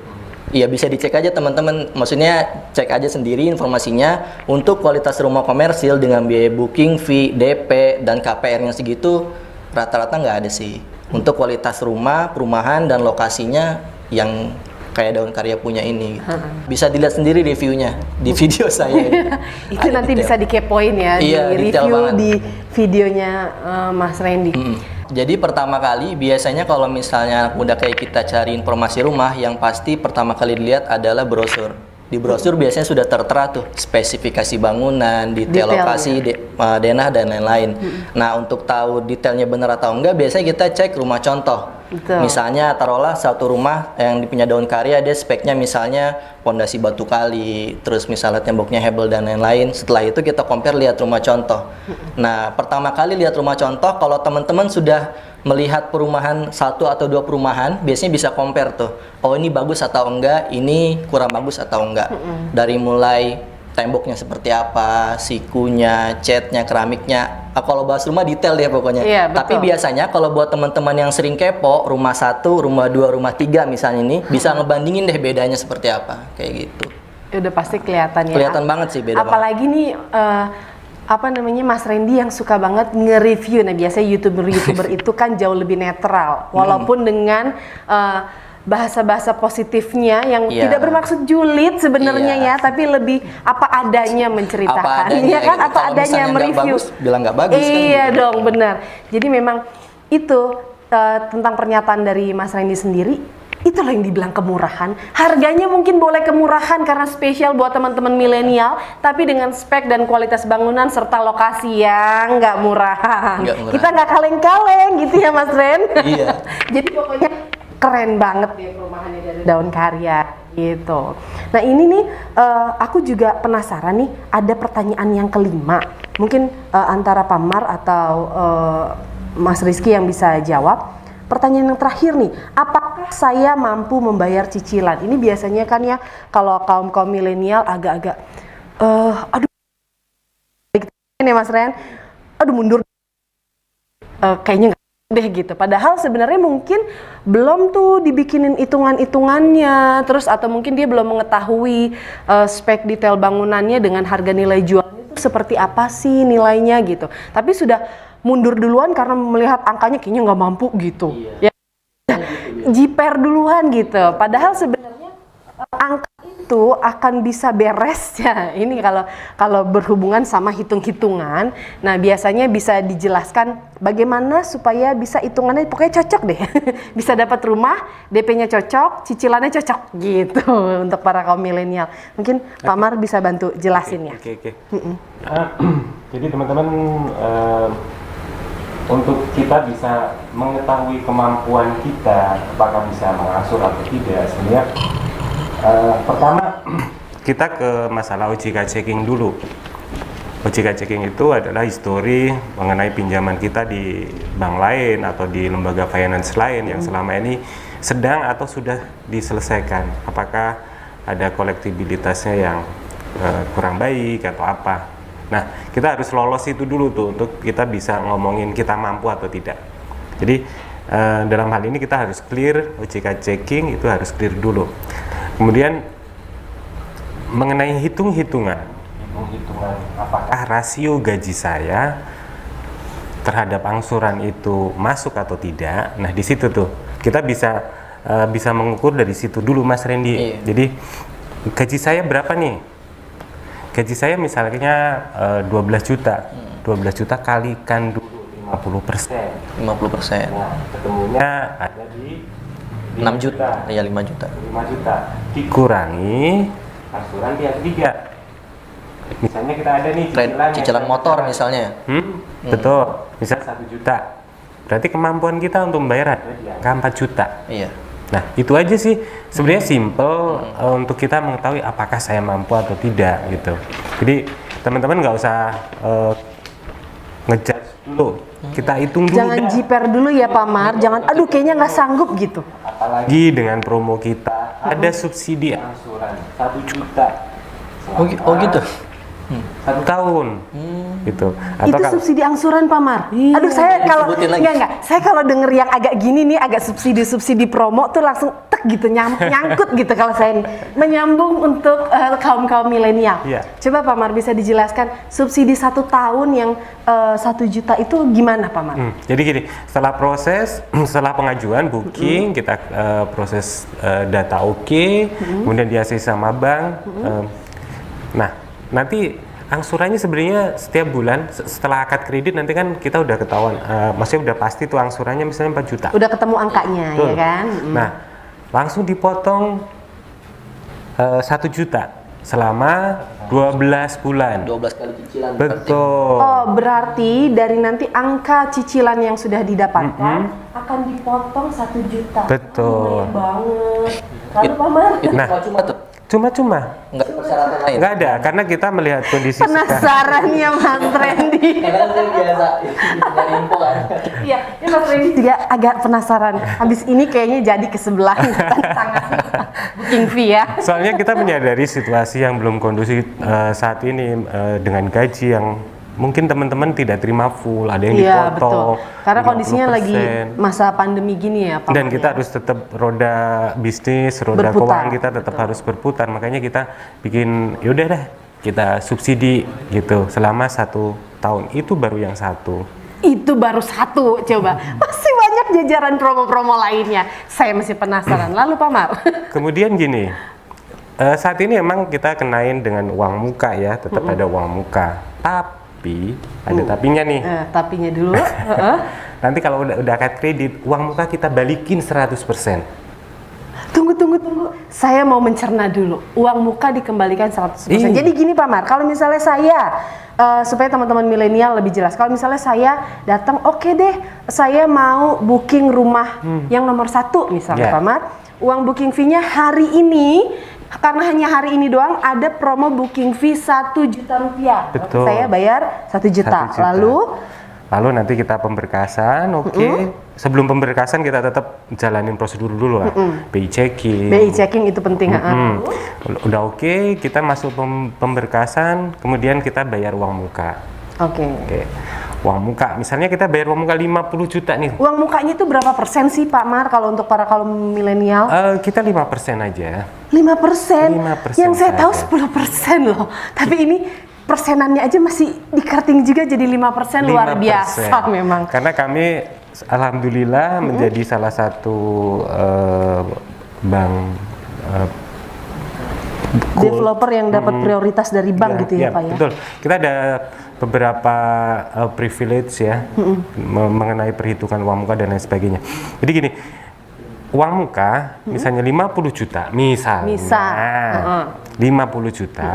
Iya, bisa dicek aja teman-teman. Maksudnya cek aja sendiri informasinya. Untuk kualitas rumah komersil dengan biaya booking fee, DP dan KPR yang segitu rata-rata nggak ada sih. Untuk kualitas rumah, perumahan dan lokasinya yang kayak Daun Karya punya ini gitu. Bisa dilihat sendiri reviewnya di video saya. Itu nanti bisa dikepoin ya, Iya, di detail review banget. di videonya Mas Randy. Jadi pertama kali biasanya kalau misalnya udah kayak kita cari informasi rumah, yang pasti pertama kali dilihat adalah brosur. Di brosur biasanya sudah tertera tuh spesifikasi bangunan, detail lokasi, denah dan lain-lain. Nah, untuk tahu detailnya benar atau enggak, biasanya kita cek rumah contoh. Betul. Misalnya taruhlah satu rumah yang punya Daun Karya, dia speknya misalnya pondasi batu kali, terus misalnya temboknya hebel dan lain-lain. Setelah itu kita compare lihat rumah contoh. Nah, pertama kali lihat rumah contoh, kalau teman-teman sudah melihat perumahan satu atau dua perumahan, biasanya bisa compare tuh. Oh, ini bagus atau enggak, ini kurang bagus atau enggak. Dari mulai temboknya seperti apa, sikunya, catnya, keramiknya. Kalau bahas rumah detail deh pokoknya. Iya, betul. Tapi biasanya kalau buat teman-teman yang sering kepo, rumah 1, rumah 2, rumah 3 misalnya ini, bisa ngebandingin deh bedanya seperti apa, kayak gitu. Udah pasti kelihatan ya. Kelihatan banget sih beda banget. Apalagi nih Mas Randy yang suka banget nge-review. Nah, biasanya YouTuber itu kan jauh lebih netral, walaupun dengan bahasa-bahasa positifnya yang tidak bermaksud julid sebenarnya ya, tapi lebih apa adanya menceritakan, ya kan, gitu. apa Kalau adanya misalnya mereview. Bagus, bilang nggak bagus kan. Iya gitu. dong, benar. Jadi memang itu tentang pernyataan dari Mas Randy sendiri. Itulah yang dibilang kemurahan. Harganya mungkin boleh kemurahan karena spesial buat teman-teman milenial, tapi dengan spek dan kualitas bangunan serta lokasi yang nggak murahan. Kita nggak kaleng-kaleng gitu ya Mas Ren. Iya. Jadi pokoknya keren banget ya perumahannya dari Daun Karya gitu. Nah ini nih aku juga penasaran nih, ada pertanyaan yang kelima. Mungkin antara Pak Mar atau Mas Rizky yang bisa jawab. Pertanyaan yang terakhir nih, apakah saya mampu membayar cicilan? Ini biasanya kan ya kalau kaum milenial agak-agak, aduh, ini Mas Ren, aduh mundur, kayaknya nggak deh gitu. Padahal sebenarnya mungkin belum tuh dibikinin hitungan-hitungannya, terus atau mungkin dia belum mengetahui spek detail bangunannya dengan harga nilai jualnya itu seperti apa sih nilainya gitu. Tapi sudah mundur duluan karena melihat angkanya kayaknya nggak mampu gitu. Ya, jiper duluan gitu. Padahal sebenarnya angka itu akan bisa beres ya. Ini kalau berhubungan sama hitung-hitungan. Nah, biasanya bisa dijelaskan bagaimana supaya bisa hitungannya pokoknya cocok deh. Bisa dapat rumah, DP-nya cocok, cicilannya cocok gitu untuk para kaum milenial. Mungkin Pak Mar bisa bantu jelasin ya. Oke. Jadi teman-teman, untuk kita bisa mengetahui kemampuan kita apakah bisa mengangsur atau tidak, sebenarnya pertama kita ke masalah OJK checking dulu. OJK checking itu adalah histori mengenai pinjaman kita di bank lain atau di lembaga finance lain yang selama ini sedang atau sudah diselesaikan. Apakah ada kolektibilitasnya yang kurang baik atau apa. Nah, kita harus lolos itu dulu tuh untuk kita bisa ngomongin kita mampu atau tidak. Jadi dalam hal ini kita harus clear OJK checking, itu harus clear dulu. Kemudian mengenai hitung-hitungan apakah rasio gaji saya terhadap angsuran itu masuk atau tidak. Nah, di situ tuh kita bisa mengukur dari situ dulu Mas Randy. Jadi gaji saya berapa nih? Gaji saya misalnya 12 juta. 12 juta kalikan dulu 50%. 50%. Nah, ketemunya ada di 6 juta. Ya 5 juta. 5 juta. Dikurangi angsuran pihak ketiga. Misalnya kita ada nih Cicilan motor misalnya. Betul. Misal 1 juta. Berarti kemampuan kita untuk membayar ada di angka 4 juta. Iya. Nah, itu aja sih sebenarnya simple untuk kita mengetahui apakah saya mampu atau tidak gitu. Jadi teman-teman nggak usah ngejudge dulu, kita hitung dulu. Jangan jiper dulu ya Pak Mar, jangan aduh kayaknya nggak sanggup gitu. Apalagi dengan promo kita ada subsidi angsuran 1 juta. Oh gitu. 1 tahun gitu. Itu subsidi angsuran Pak Mar. Aduh saya kalau saya kalau denger yang agak gini nih agak subsidi promo tuh langsung tek gitu nyangkut gitu kalau saya menyambung untuk kaum milenial. Iya. Coba Pak Mar bisa dijelaskan subsidi 1 tahun yang 1 juta itu gimana Pak Mar? Jadi gini, setelah pengajuan booking kita proses data kemudian diaksesi sama bank. Nah, nanti angsurannya sebenarnya setiap bulan setelah akad kredit nanti kan kita udah ketahuan, maksudnya udah pasti tuh angsurannya misalnya 4 juta. Udah ketemu angkanya ya kan? Nah, langsung dipotong 1 juta selama 12 bulan. 12 kali cicilan. Betul. Oh, berarti dari nanti angka cicilan yang sudah didapatkan akan dipotong 1 juta. Betul. Lumayan banget. Lalu Pak Mar? Nah, Cuma tuh. Cuma. Enggak persyaratan lain. Nggak ada, karena kita melihat kondisi Penasarannya Mas Randy. Karena saya biasa dari info kan. Iya, ini Mas Randy juga agak penasaran. Habis ini kayaknya jadi ke sebelah tangan booking fee ya. Soalnya kita menyadari situasi yang belum kondusif saat ini dengan gaji yang mungkin teman-teman tidak terima full, ada yang Iya, dipotong. betul. Karena kondisinya 50%. lagi masa pandemi gini ya, Pak. Dan kita harus tetap roda bisnis, roda Berputar, keuangan kita tetap harus berputar. Makanya kita bikin, yaudah deh, kita subsidi gitu selama 1 tahun. Itu baru yang 1. Itu baru 1, coba. Masih banyak jajaran promo-promo lainnya. Saya masih penasaran. Lalu Pak Mar. Kemudian gini, saat ini emang kita kenain dengan uang muka ya, tetap ada uang muka. Tapi ada tapinya nih. Tapinya dulu. Nanti kalau udah akad kredit, uang muka kita balikin 100%. Tunggu. Saya mau mencerna dulu. Uang muka dikembalikan 100%. Jadi gini Pak Mar, kalau misalnya saya supaya teman-teman milenial lebih jelas. Kalau misalnya saya datang, oke deh, saya mau booking rumah yang nomor 1 misalnya Pak Mar. Uang booking fee-nya hari ini, karena hanya hari ini doang ada promo booking fee 1 juta rupiah. Betul. Saya bayar 1 juta. 1 juta. Lalu Lalu nanti kita pemberkasan, Sebelum pemberkasan kita tetap jalanin prosedur dulu lah, BI checking. BI checking itu penting. Udah oke, kita masuk pemberkasan, kemudian kita bayar uang muka. Oke. Uang muka, misalnya kita bayar uang muka 50 juta nih. Uang mukanya itu berapa persen sih Pak Mar kalau untuk para kaum milenial? Kita 5% aja. 5%? 5% Yang saya tahu saja. 10% loh. Tapi ini persenannya aja masih di-cutting juga jadi 5%, luar 5%. biasa memang. Karena kami alhamdulillah menjadi salah satu bank Developer yang dapat prioritas dari bank gitu ya Pak ya? Betul. Kita ada beberapa privilege ya mengenai perhitungan uang muka dan lain sebagainya. Jadi gini, uang muka misalnya 50 juta, misalnya 50 juta,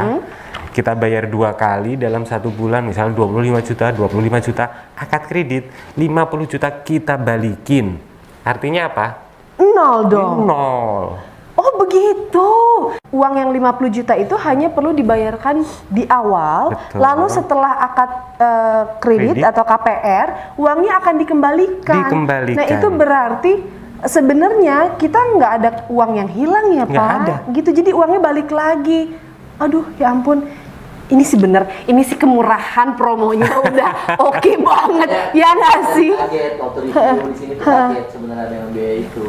kita bayar 2 kali dalam 1 bulan, misalnya 25 juta, akad kredit 50 juta kita balikin. Artinya apa? 0 dong. 0. Oh begitu. Uang yang 50 juta itu hanya perlu dibayarkan di awal, Betul. lalu setelah akad kredit atau KPR, uangnya akan dikembalikan. Nah itu berarti sebenarnya kita nggak ada uang yang hilang ya Nggak Pak? ada. Gitu, jadi uangnya balik lagi. Aduh ya ampun. Ini sih kemurahan promonya udah oke banget, ya nggak sih? Kaget waktu review di sini tuh kaget sebenarnya dengan biaya itu.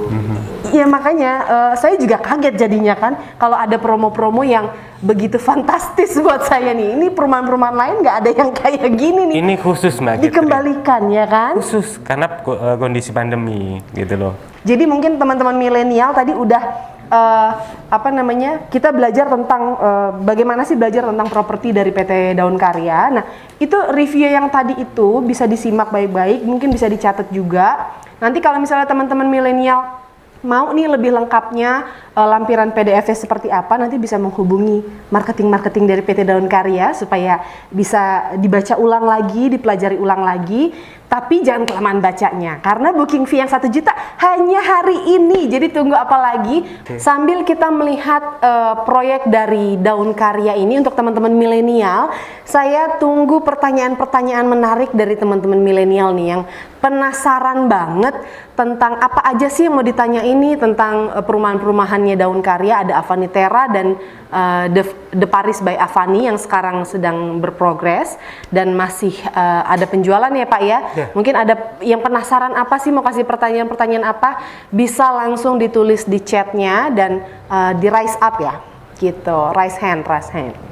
Ya makanya saya juga kaget jadinya kan kalau ada promo-promo yang begitu fantastis buat saya nih. Ini perumahan-perumahan lain nggak ada yang kayak gini nih. Ini khusus Mbak Catherine. Dikembalikan ya kan? Khusus karena kondisi pandemi gitu loh. Jadi mungkin teman-teman milenial tadi udah kita belajar tentang bagaimana sih belajar tentang properti dari PT Daun Karya. Nah, itu review yang tadi itu bisa disimak baik-baik, mungkin bisa dicatat juga. Nanti kalau misalnya teman-teman milenial mau nih lebih lengkapnya lampiran PDF-nya seperti apa, nanti bisa menghubungi marketing dari PT Daun Karya supaya bisa dibaca ulang lagi, dipelajari ulang lagi. Tapi jangan kelamaan bacanya, karena booking fee yang 1 juta hanya hari ini. Jadi tunggu apa lagi? Sambil kita melihat proyek dari Daun Karya ini untuk teman-teman milenial, saya tunggu pertanyaan-pertanyaan menarik dari teman-teman milenial nih yang penasaran banget tentang apa aja sih yang mau ditanya ini tentang perumahan-perumahannya Daun Karya. Ada Avanitera dan The Paris by Avani yang sekarang sedang berprogres dan masih ada penjualan ya Pak ya. Mungkin ada yang penasaran apa sih, mau kasih pertanyaan-pertanyaan apa, bisa langsung ditulis di chatnya dan di raise up ya gitu, raise hand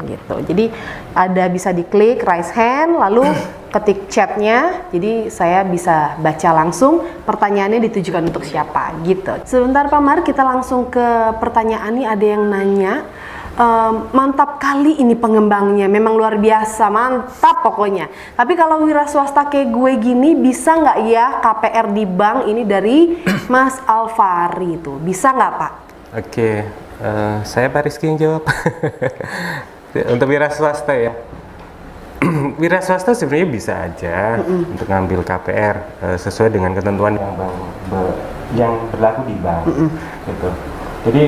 gitu. Jadi ada bisa diklik raise hand lalu ketik chatnya, jadi saya bisa baca langsung pertanyaannya ditujukan untuk siapa gitu. Sebentar Pak Mar, kita langsung ke pertanyaan nih. Ada yang nanya, mantap kali ini pengembangnya, memang luar biasa, mantap pokoknya. Tapi kalau wira swasta kayak gue gini bisa nggak ya KPR di bank? Ini dari Mas Alfari tuh, bisa nggak Pak? Oke, saya Pak Rizky yang jawab. Untuk wira swasta ya. Wira swasta sebenarnya bisa aja untuk ngambil KPR sesuai dengan ketentuan yang berlaku di bank. Gitu. Jadi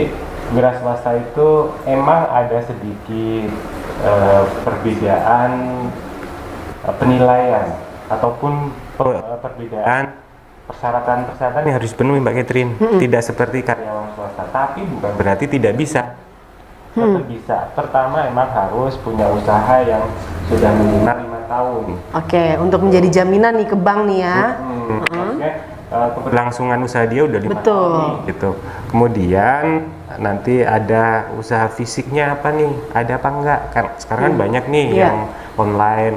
wira swasta itu emang ada sedikit perbedaan penilaian ataupun perbedaan persyaratan yang harus dipenuhi Mbak Catherine. Tidak seperti karyawan swasta, tapi bukan berarti tidak bisa. Tetap bisa. Pertama emang harus punya usaha yang sudah minimal 5 tahun. Oke, untuk menjadi jaminan nih ke bank nih ya. Maksudnya keberlangsungan usaha dia udah 5 Betul. tahun gitu. Kemudian nanti ada usaha fisiknya apa nih? Ada apa enggak? Kan sekarang kan banyak nih yang online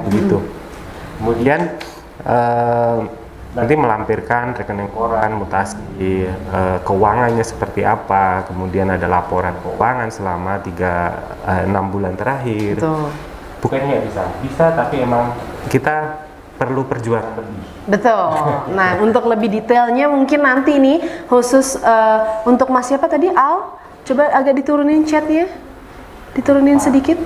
gitu. Kemudian nanti melampirkan rekening koran, mutasi keuangannya seperti apa, kemudian ada laporan keuangan selama 6 bulan terakhir. Betul. Bukannya nggak bisa tapi emang kita perlu perjuangan lebih. Betul. Nah, untuk lebih detailnya mungkin nanti nih khusus untuk Mas siapa tadi, Al? Coba agak diturunin chatnya, diturunin sedikit.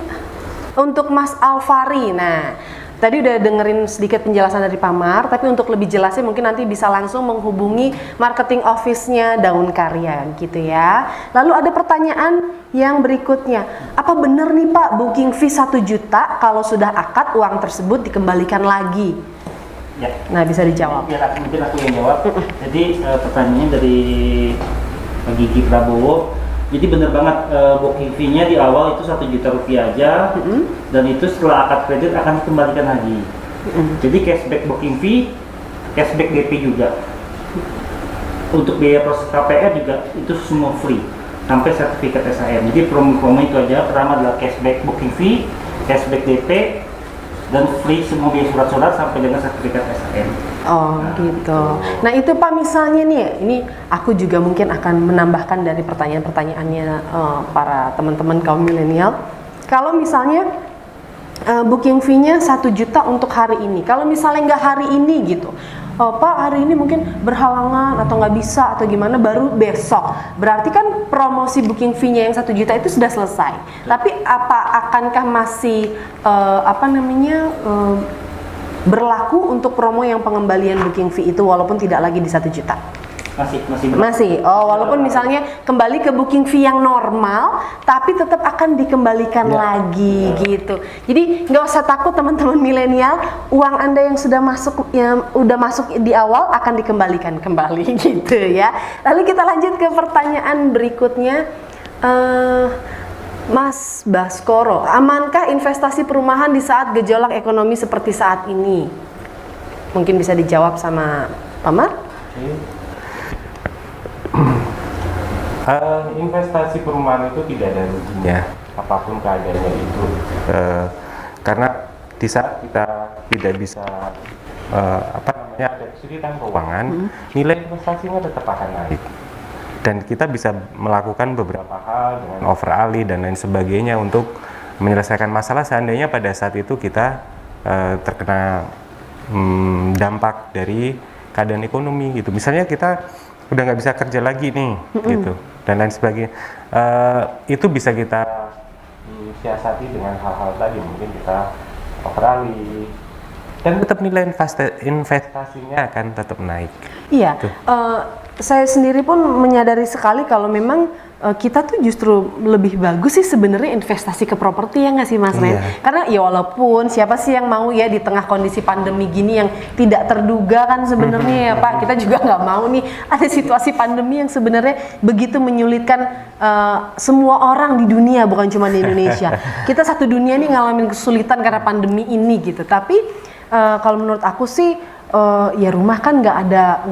Untuk Mas Alfari, nah tadi udah dengerin sedikit penjelasan dari Pak Mar, tapi untuk lebih jelasnya mungkin nanti bisa langsung menghubungi marketing office-nya Daun Karya gitu ya. Lalu ada pertanyaan yang berikutnya, apa benar nih Pak booking fee 1 juta kalau sudah akad uang tersebut dikembalikan lagi? Ya. Nah, bisa dijawab. Mungkin aku yang jawab. Jadi pertanyaannya dari Pak Gigi Prabowo. Jadi benar banget booking fee-nya di awal itu 1 juta rupiah aja, dan itu setelah akad kredit akan dikembalikan lagi. Jadi cashback booking fee, cashback DP juga. Untuk biaya proses KPR juga itu semua free sampai sertifikat SHM. Jadi promo-promo itu aja. Pertama adalah cashback booking fee, cashback DP, dan free semua biaya surat-surat sampai dengan sertifikat SHM. Oh gitu. Nah itu Pak, misalnya nih, ini aku juga mungkin akan menambahkan dari pertanyaan-pertanyaannya para teman-teman kaum milenial. Kalau misalnya booking fee-nya 1 juta untuk hari ini, kalau misalnya nggak hari ini gitu, Pak hari ini mungkin berhalangan atau nggak bisa atau gimana, baru besok, berarti kan promosi booking fee-nya yang 1 juta itu sudah selesai. Tapi akankah masih berlaku untuk promo yang pengembalian booking fee itu walaupun tidak lagi di 1 juta? Masih. Oh, walaupun misalnya kembali ke booking fee yang normal, tapi tetap akan dikembalikan lagi gitu. Jadi nggak usah takut teman-teman milenial, uang Anda yang sudah masuk di awal akan dikembalikan kembali gitu ya. Lalu kita lanjut ke pertanyaan berikutnya. Mas Baskoro, amankah investasi perumahan di saat gejolak ekonomi seperti saat ini? Mungkin bisa dijawab sama Pak Mar? Investasi perumahan itu tidak ada ruginya apapun keadaannya itu, karena di saat kita tidak bisa ada kesulitan keuangan, nilai investasinya tetap akan naik. Dan kita bisa melakukan beberapa hal dengan overali dan lain sebagainya untuk menyelesaikan masalah seandainya pada saat itu kita terkena dampak dari keadaan ekonomi gitu. Misalnya kita udah nggak bisa kerja lagi nih gitu dan lain sebagainya. Itu bisa kita siasati dengan hal-hal tadi, mungkin kita overali dan tetap nilai investasinya akan tetap naik. Iya, saya sendiri pun menyadari sekali kalau memang kita tuh justru lebih bagus sih sebenarnya investasi ke properti, ya nggak sih Mas Ren? Karena ya walaupun siapa sih yang mau ya di tengah kondisi pandemi gini yang tidak terduga kan sebenarnya ya Pak, kita juga nggak mau nih ada situasi pandemi yang sebenarnya begitu menyulitkan semua orang di dunia, bukan cuma di Indonesia. Kita satu dunia nih ngalamin kesulitan karena pandemi ini gitu. Tapi kalau menurut aku sih ya rumah kan nggak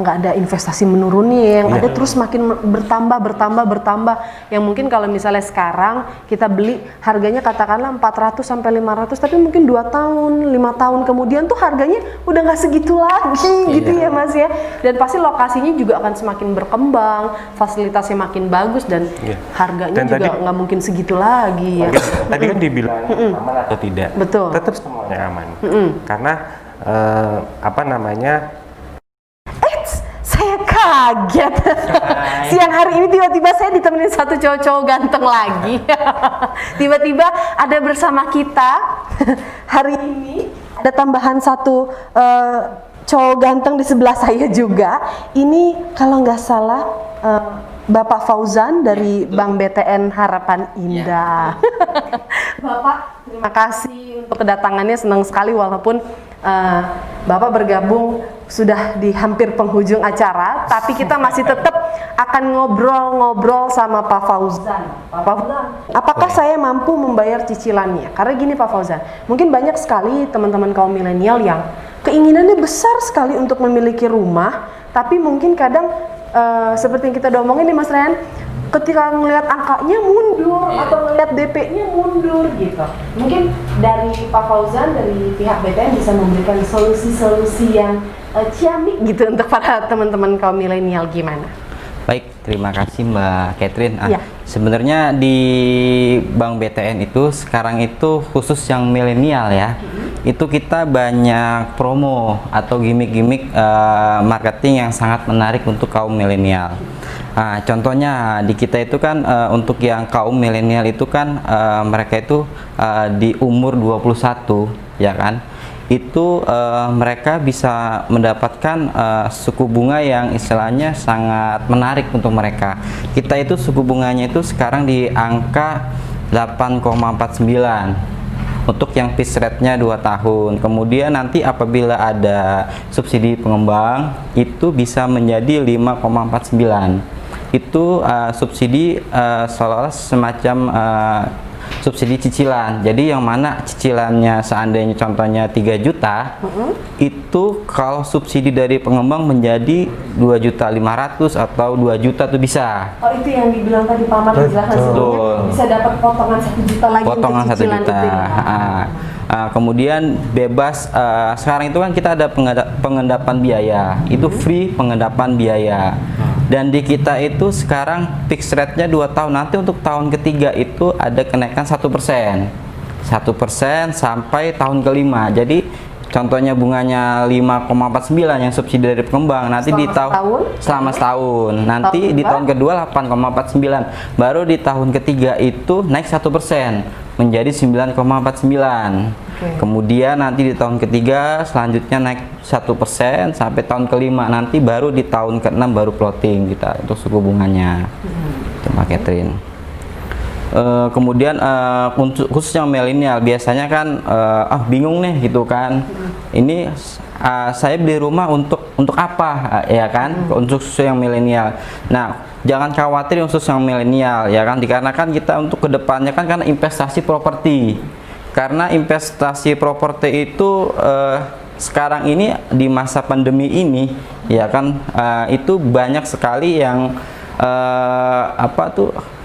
ada investasi menurun nih, yang ada terus makin bertambah, yang mungkin kalau misalnya sekarang kita beli harganya katakanlah 400 sampai 500, tapi mungkin 2 tahun 5 tahun kemudian tuh harganya udah nggak segitu lagi gitu ya Mas ya. Dan pasti lokasinya juga akan semakin berkembang, fasilitasnya makin bagus, dan harganya dan juga nggak mungkin segitu lagi ya. Tadi kan dibilang aman atau tidak, betul, tetap semuanya aman karena saya kaget. Siang hari ini tiba-tiba saya ditemenin satu cowok-cowok ganteng lagi. Tiba-tiba ada bersama kita hari ini, ada tambahan satu cowok ganteng di sebelah saya juga. Ini kalau nggak salah Bapak Fauzan dari Bank BTN Harapan Indah. Bapak, terima kasih untuk kedatangannya, senang sekali walaupun Bapak bergabung sudah di hampir penghujung acara, tapi kita masih tetap akan ngobrol-ngobrol sama Pak Fauzan. Pak Fauzan, apakah saya mampu membayar cicilannya? Karena gini Pak Fauzan, mungkin banyak sekali teman-teman kaum milenial yang keinginannya besar sekali untuk memiliki rumah, tapi mungkin kadang seperti yang kita udah omongin nih Mas Ren, ketika ngelihat angkanya mundur atau ngelihat DP-nya mundur gitu. Mungkin dari Pak Fauzan, dari pihak BTN bisa memberikan solusi-solusi yang ciamik gitu untuk para teman-teman kaum milenial, gimana? Baik, terima kasih Mbak Catherine. Sebenarnya di Bank BTN itu sekarang itu khusus yang milenial ya. Itu kita banyak promo atau gimmick-gimmick marketing yang sangat menarik untuk kaum milenial. Nah, contohnya di kita itu kan untuk yang kaum milenial itu kan mereka itu di umur 21 ya kan. Itu mereka bisa mendapatkan suku bunga yang istilahnya sangat menarik untuk mereka. Kita itu suku bunganya itu sekarang di angka 8,49. untuk yang fixed rate-nya 2 tahun. Kemudian nanti apabila ada subsidi pengembang itu bisa menjadi 5,49. Itu subsidi seolah-olah semacam subsidi cicilan. Jadi yang mana cicilannya seandainya contohnya 3 juta, itu kalau subsidi dari pengembang menjadi 2.500.000 atau 2 juta tuh bisa. Oh, itu yang dibilang tadi Pak Ahmad hasilnya bisa dapat potongan 1 juta lagi Potongan untuk 1 cicilan juta. itu ya. Kemudian bebas, sekarang itu kan kita ada pengendapan biaya, itu free pengendapan biaya. Dan di kita itu sekarang fixed rate-nya 2 tahun, nanti untuk tahun ketiga itu ada kenaikan 1%. 1% sampai tahun kelima. Jadi contohnya bunganya 5,49 yang subsidi dari pengembang, nanti selama setahun. Nanti di tahun kedua 8,49. Baru di tahun ketiga itu naik 1% menjadi 9,49. Kemudian nanti di tahun ketiga selanjutnya naik 1% sampai tahun kelima, nanti baru di tahun ke-6 baru floating kita untuk suku bunganya. Itu Mbak Catherine. Kemudian khususnya milenial biasanya kan bingung nih gitu kan. Ini saya beli rumah untuk apa ya kan, untuk khusus yang milenial. Nah, jangan khawatir khusus yang milenial ya kan, dikarenakan kita untuk kedepannya kan karena investasi properti. Karena investasi properti itu sekarang ini di masa pandemi ini ya kan, itu banyak sekali yang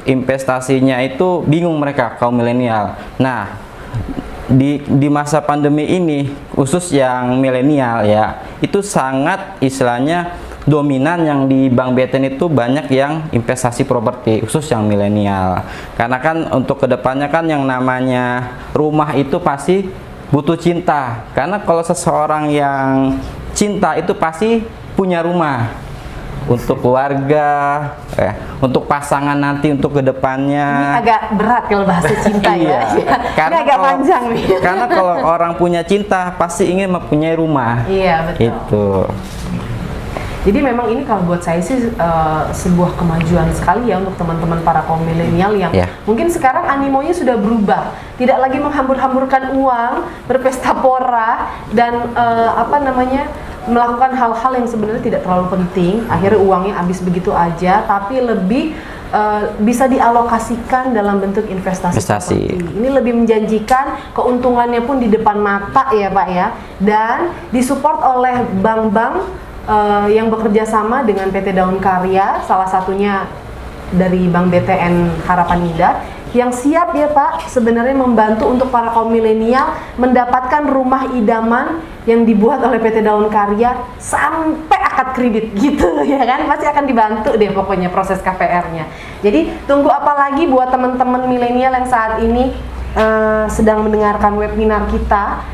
investasinya itu bingung mereka kaum milenial. Nah, di masa pandemi ini khusus yang milenial ya, itu sangat istilahnya dominan yang di Bank BTN itu banyak yang investasi properti khusus yang milenial. Karena kan untuk kedepannya kan yang namanya rumah itu pasti butuh cinta. Karena kalau seseorang yang cinta itu pasti punya rumah untuk keluarga, untuk pasangan nanti untuk kedepannya. Ini agak berat kalau bahasa cinta ya. Karena ini agak panjang nih. Karena kalau orang punya cinta pasti ingin mempunyai rumah. Iya betul. Itu. Jadi memang ini kalau buat saya sih sebuah kemajuan sekali ya untuk teman-teman para kaum milenial yang mungkin sekarang animonya sudah berubah, tidak lagi menghambur-hamburkan uang, berpesta pora dan melakukan hal-hal yang sebenarnya tidak terlalu penting. Akhirnya uangnya habis begitu aja, tapi lebih bisa dialokasikan dalam bentuk investasi. Ini lebih menjanjikan, keuntungannya pun di depan mata ya Pak ya, dan disupport oleh bank-bank yang bekerja sama dengan PT Daun Karya, salah satunya dari Bank BTN Harapan Indah, yang siap ya Pak sebenarnya membantu untuk para kaum milenial mendapatkan rumah idaman yang dibuat oleh PT Daun Karya sampai akad kredit gitu ya kan, pasti akan dibantu deh pokoknya proses KPR-nya. Jadi tunggu apa lagi buat teman-teman milenial yang saat ini sedang mendengarkan webinar kita.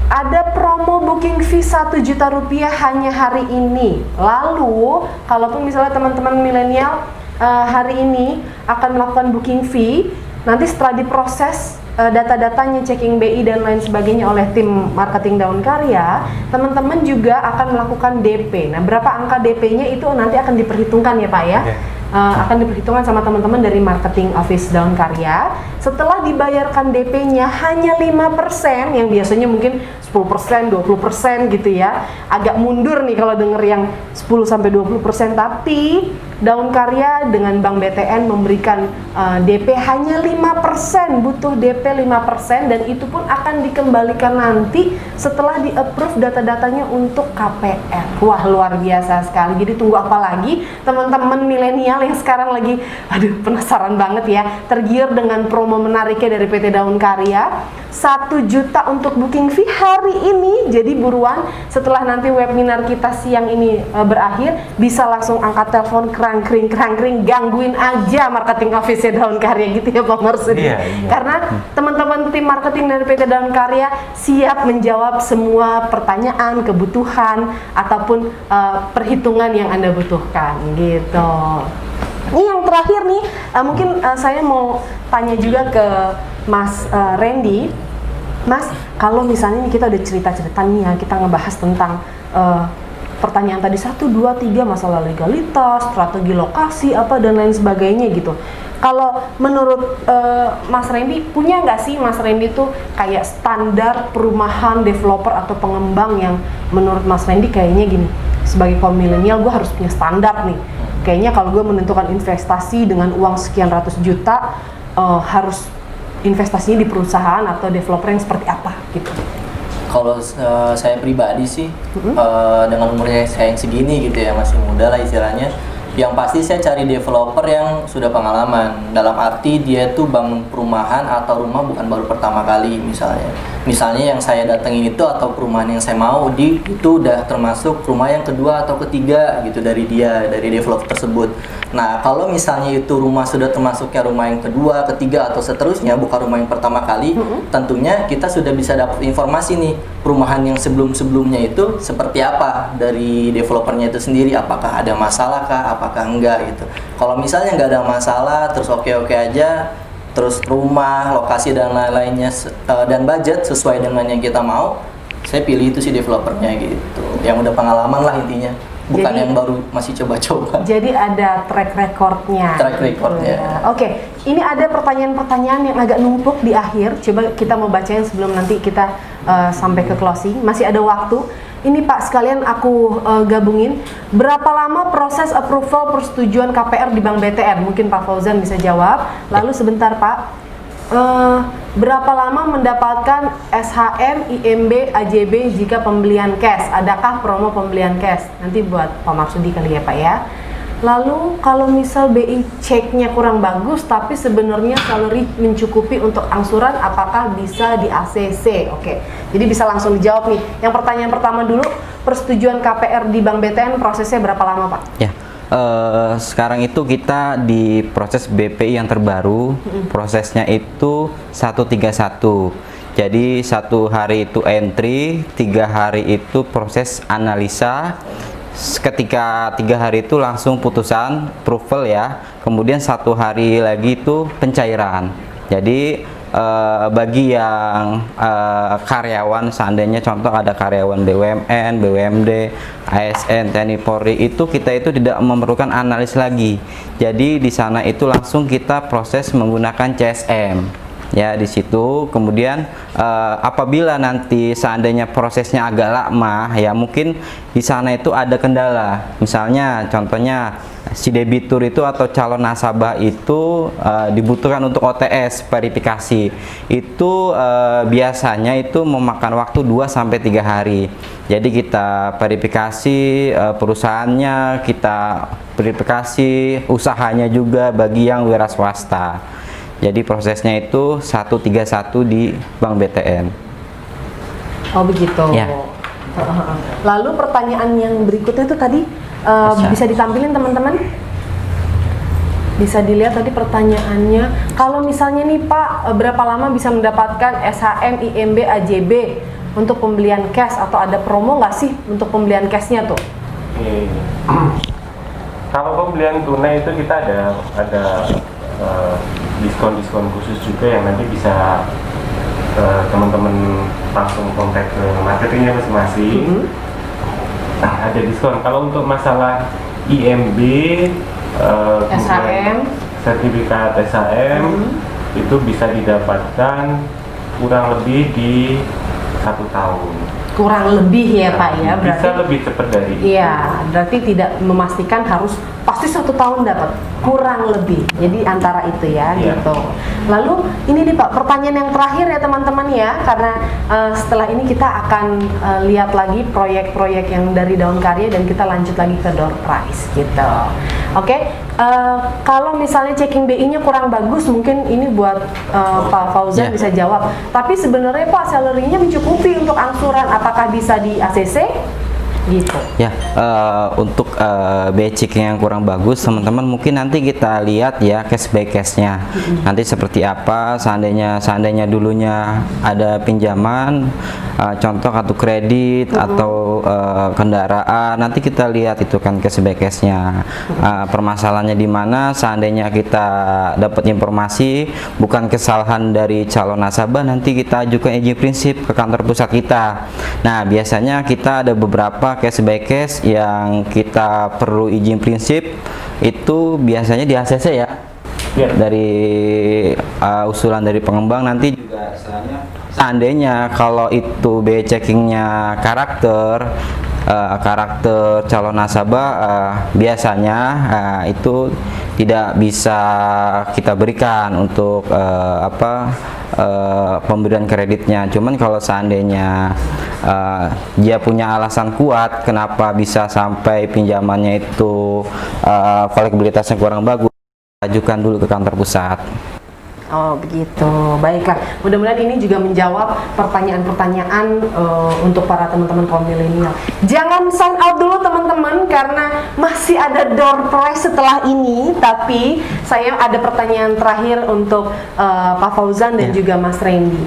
Ada promo booking fee 1 juta rupiah hanya hari ini. Lalu, kalaupun misalnya teman-teman milenial hari ini akan melakukan booking fee, nanti setelah diproses data-datanya, checking BI dan lain sebagainya oleh tim marketing Daun Karya, teman-teman juga akan melakukan DP. Nah, berapa angka DP-nya itu nanti akan diperhitungkan ya Pak ya. Akan diperhitungkan sama teman-teman dari marketing office Daun Karya. Setelah dibayarkan DP-nya hanya 5%, yang biasanya mungkin 10%, 20% gitu ya. Agak mundur nih kalau denger yang 10-20%, tapi Daun Karya dengan Bank BTN memberikan DP hanya 5%, butuh DP 5%, dan itu pun akan dikembalikan nanti setelah di-approve data-datanya untuk KPR. Wah, luar biasa sekali. Jadi tunggu apa lagi teman-teman milenial yang sekarang lagi penasaran banget ya, tergiur dengan promo menariknya dari PT Daun Karya, 1 juta untuk booking fee hari ini. Jadi buruan, setelah nanti webinar kita siang ini berakhir, bisa langsung angkat telepon, kerang-kering, gangguin aja marketing office Daun Karya gitu ya Pak Marsudi. Karena teman-teman tim marketing dari PT Daun Karya siap menjawab semua pertanyaan, kebutuhan ataupun perhitungan yang Anda butuhkan gitu. Ini yang terakhir nih, mungkin saya mau tanya juga ke Mas Randy. Mas, kalau misalnya nih kita udah cerita-cerita nih ya, kita ngebahas tentang pertanyaan tadi 1, 2, 3 masalah legalitas, strategi lokasi apa dan lain sebagainya gitu. Kalau menurut Mas Randy, punya nggak sih Mas Randy tuh kayak standar perumahan developer atau pengembang yang menurut Mas Randy kayaknya gini, sebagai kaum milenial gue harus punya standar nih. Kayaknya kalau gue menentukan investasi dengan uang sekian ratus juta, harus investasinya di perusahaan atau developer yang seperti apa gitu. Kalau saya pribadi sih, dengan umurnya saya yang segini gitu ya, masih muda lah istilahnya, yang pasti saya cari developer yang sudah pengalaman, dalam arti dia tuh bangun perumahan atau rumah bukan baru pertama kali misalnya yang saya datengin itu atau perumahan yang saya mau itu udah termasuk rumah yang kedua atau ketiga gitu dari developer tersebut. Nah, kalau misalnya itu rumah sudah termasuknya rumah yang kedua, ketiga atau seterusnya, bukan rumah yang pertama kali, tentunya kita sudah bisa dapat informasi nih perumahan yang sebelumnya itu seperti apa dari developernya itu sendiri, apakah ada masalah kah, apakah enggak gitu. Kalau misalnya nggak ada masalah, terus oke-oke aja, terus rumah, lokasi dan lain-lainnya dan budget sesuai dengan yang kita mau, saya pilih itu sih developernya gitu, yang udah pengalaman lah intinya. Bukan jadi, yang baru masih coba-coba. Jadi ada track recordnya. Track recordnya. Ya. Oke, ini ada pertanyaan-pertanyaan yang agak numpuk di akhir. Coba kita mau bacain sebelum nanti kita sampai ke closing. Masih ada waktu. Ini Pak, sekalian aku gabungin. Berapa lama proses approval persetujuan KPR di Bank BTN? Mungkin Pak Fauzan bisa jawab. Lalu sebentar Pak. Berapa lama mendapatkan SHM, IMB, AJB jika pembelian cash? Adakah promo pembelian cash? Nanti buat Pak Marsudi kali ya Pak ya. Lalu kalau misal BI ceknya kurang bagus tapi sebenarnya salary mencukupi untuk angsuran, apakah bisa di ACC? Oke, jadi bisa langsung dijawab nih. Yang pertanyaan pertama dulu, persetujuan KPR di Bank BTN prosesnya berapa lama Pak? Ya. Sekarang itu kita di proses BPI yang terbaru, prosesnya itu 131. Jadi 1 hari itu entry, 3 hari itu proses analisa, ketika 3 hari itu langsung putusan approval ya, kemudian 1 hari lagi itu pencairan. Jadi bagi yang karyawan, seandainya contoh ada karyawan BUMN, BUMD, ASN, TNI Polri, itu kita itu tidak memerlukan analis lagi. Jadi di sana itu langsung kita proses menggunakan CSM. Ya, di situ kemudian apabila nanti seandainya prosesnya agak lama ya, mungkin di sana itu ada kendala. Misalnya contohnya si debitur itu atau calon nasabah itu dibutuhkan untuk OTS verifikasi. Itu biasanya itu memakan waktu 2-3 hari. Jadi kita verifikasi perusahaannya, kita verifikasi usahanya juga bagi yang wira swasta. Jadi prosesnya itu 131 di Bank BTN. Oh begitu. Ya. Lalu pertanyaan yang berikutnya itu tadi bisa ditampilin teman-teman? Bisa dilihat tadi pertanyaannya. Kalau misalnya nih Pak, berapa lama bisa mendapatkan SHM, IMB, AJB untuk pembelian cash, atau ada promo nggak sih untuk pembelian cashnya tuh? Kalau pembelian tunai itu kita ada diskon khusus juga yang nanti bisa teman-teman langsung kontak ke marketingnya masing-masing. Ada diskon. Kalau untuk masalah IMB, SHM, sertifikat SHM itu bisa didapatkan kurang lebih di 1 tahun. Kurang lebih ya Pak ya, berarti bisa lebih cepat dari itu. Iya, berarti tidak memastikan harus pasti 1 tahun dapat, kurang lebih. Jadi antara itu ya, gitu. Lalu ini nih Pak, pertanyaan yang terakhir ya teman-teman ya, karena setelah ini kita akan lihat lagi proyek-proyek yang dari Daun Karya dan kita lanjut lagi ke door prize gitu. Oke, kalau misalnya checking BI-nya kurang bagus, mungkin ini buat Pak Fauzan bisa jawab. Tapi sebenarnya Pak, salary-nya mencukupi untuk angsuran, apakah bisa di ACC? Gitu. Ya, untuk basic yang kurang bagus, teman-teman mungkin nanti kita lihat ya case by case-nya. Nanti seperti apa, seandainya dulunya ada pinjaman, contoh kartu kredit atau kendaraan, nanti kita lihat itu kan case by case-nya. Permasalahannya di mana, seandainya kita dapat informasi bukan kesalahan dari calon nasabah, nanti kita ajukan izin prinsip ke kantor pusat kita. Nah, biasanya kita ada beberapa case by case yang kita perlu izin prinsip, itu biasanya di ACC ya. Iya. Dari usulan dari pengembang nanti juga istilahnya seandainya kalau itu biaya checkingnya karakter calon nasabah, biasanya itu tidak bisa kita berikan untuk pemberian kreditnya. Cuman kalau seandainya dia punya alasan kuat kenapa bisa sampai pinjamannya itu kolektibilitasnya kurang bagus, ajukan dulu ke kantor pusat. Oh begitu, baiklah. Mudah-mudahan ini juga menjawab pertanyaan-pertanyaan untuk para teman-teman kaum milenial. Jangan sign out dulu teman-teman karena masih ada door prize setelah ini. Tapi saya ada pertanyaan terakhir untuk Pak Fauzan dan juga Mas Randy.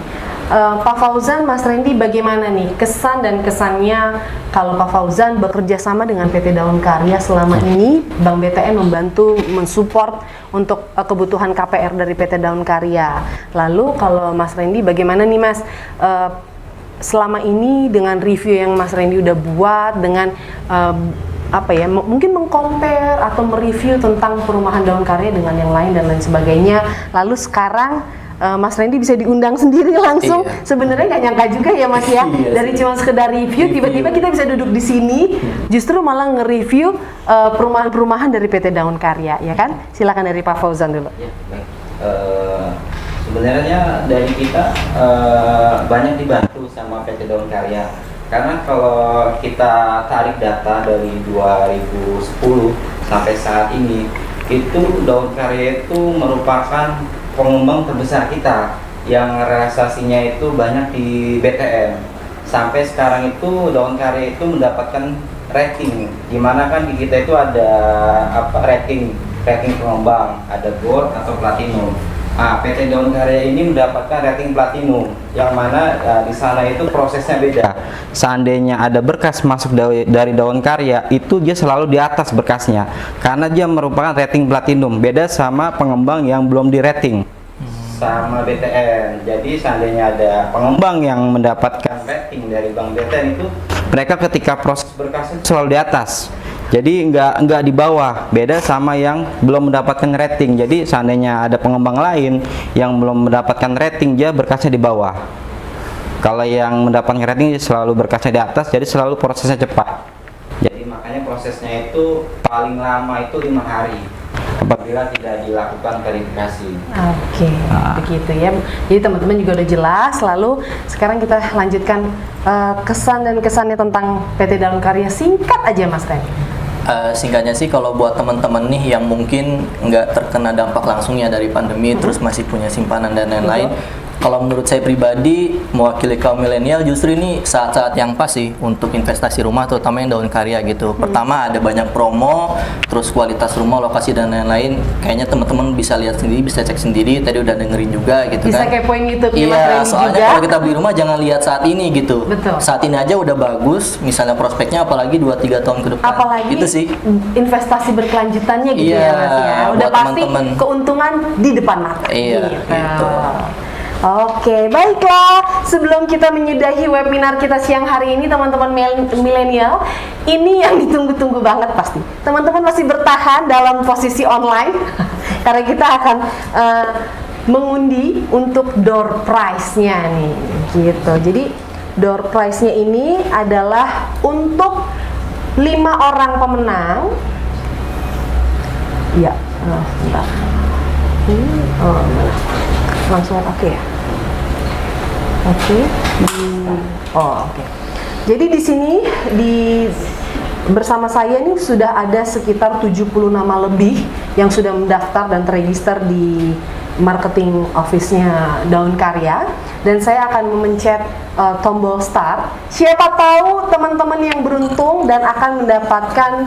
Pak Fauzan, Mas Randy, bagaimana nih kesan dan kesannya kalau Pak Fauzan bekerja sama dengan PT Daun Karya selama ini Bank BTN membantu mensupport untuk kebutuhan KPR dari PT Daun Karya. Lalu kalau Mas Randy bagaimana nih Mas, selama ini dengan review yang Mas Randy udah buat dengan mungkin mengcompare atau mereview tentang perumahan Daun Karya dengan yang lain dan lain sebagainya. Lalu sekarang Mas Randy bisa diundang sendiri langsung. Iya. Sebenarnya nggak nyangka juga ya Mas ya. Iya Dari sih. cuma sekedar review, tiba-tiba kita bisa duduk di sini, justru malah nge-review perumahan-perumahan dari PT Daun Karya, ya kan? Silakan dari Pak Fauzan dulu. Ya, baik. Sebenarnya dari kita banyak dibantu sama PT Daun Karya. Karena kalau kita tarik data dari 2010 sampai saat ini, itu Daun Karya itu merupakan pengembang terbesar kita yang realisasinya itu banyak di BTN. Sampai sekarang itu Daun Karya itu mendapatkan rating, dimana kan di kita itu ada rating pengembang, ada gold atau platinum. PT Daun Karya ini mendapatkan rating platinum, yang mana di sana itu prosesnya beda. Seandainya ada berkas masuk dari Daun Karya, itu dia selalu di atas berkasnya, karena dia merupakan rating platinum, beda sama pengembang yang belum di rating sama BTN. Jadi seandainya ada pengembang yang mendapatkan rating dari Bank BTN itu, mereka ketika proses berkasnya selalu di atas. Jadi nggak di bawah, beda sama yang belum mendapatkan rating. Jadi seandainya ada pengembang lain yang belum mendapatkan rating, dia berkasnya di bawah. Kalau yang mendapatkan rating selalu berkasnya di atas, jadi selalu prosesnya cepat. Jadi makanya prosesnya itu paling lama itu 5 hari apabila tidak dilakukan verifikasi. Oke, begitu ya. Jadi teman-teman juga udah jelas. Lalu sekarang kita lanjutkan kesan dan kesannya tentang PT Daun Karya. Singkat aja Mas Randy. Singkatnya sih, kalau buat teman-teman nih yang mungkin nggak terkena dampak langsungnya dari pandemi, terus masih punya simpanan dan lain-lain, kalau menurut saya pribadi, mewakili kaum milenial, justru ini saat-saat yang pas sih untuk investasi rumah, terutama yang Daun Karya gitu. Pertama, ada banyak promo, terus kualitas rumah, lokasi dan lain-lain. Kayaknya teman-teman bisa lihat sendiri, bisa cek sendiri. Tadi udah dengerin juga gitu Bisa kan. kepoin YouTube-nya Mas Iya, Randy soalnya juga. kalau kita beli rumah jangan lihat saat ini gitu. Betul. Saat ini aja udah bagus, misalnya prospeknya, apalagi 2-3 tahun ke depan. Apalagi Itu sih. investasi berkelanjutannya gitu Iya, ya Mas ya. Udah buat pasti teman-teman. keuntungan di depan mata. Iya, gitu. Oke, baiklah. Sebelum kita menyudahi webinar kita siang hari ini, teman-teman milenial, ini yang ditunggu-tunggu banget pasti. Teman-teman masih bertahan dalam posisi online karena kita akan mengundi untuk door prize-nya nih, gitu. Jadi door prize-nya ini adalah untuk 5 orang pemenang. Ya, bentar. Langsung oke ya. Oke. Oke. Jadi di sini bersama saya ini sudah ada sekitar 70 nama lebih yang sudah mendaftar dan terregister di marketing office-nya Daun Karya, dan saya akan memencet tombol start. Siapa tahu teman-teman yang beruntung dan akan mendapatkan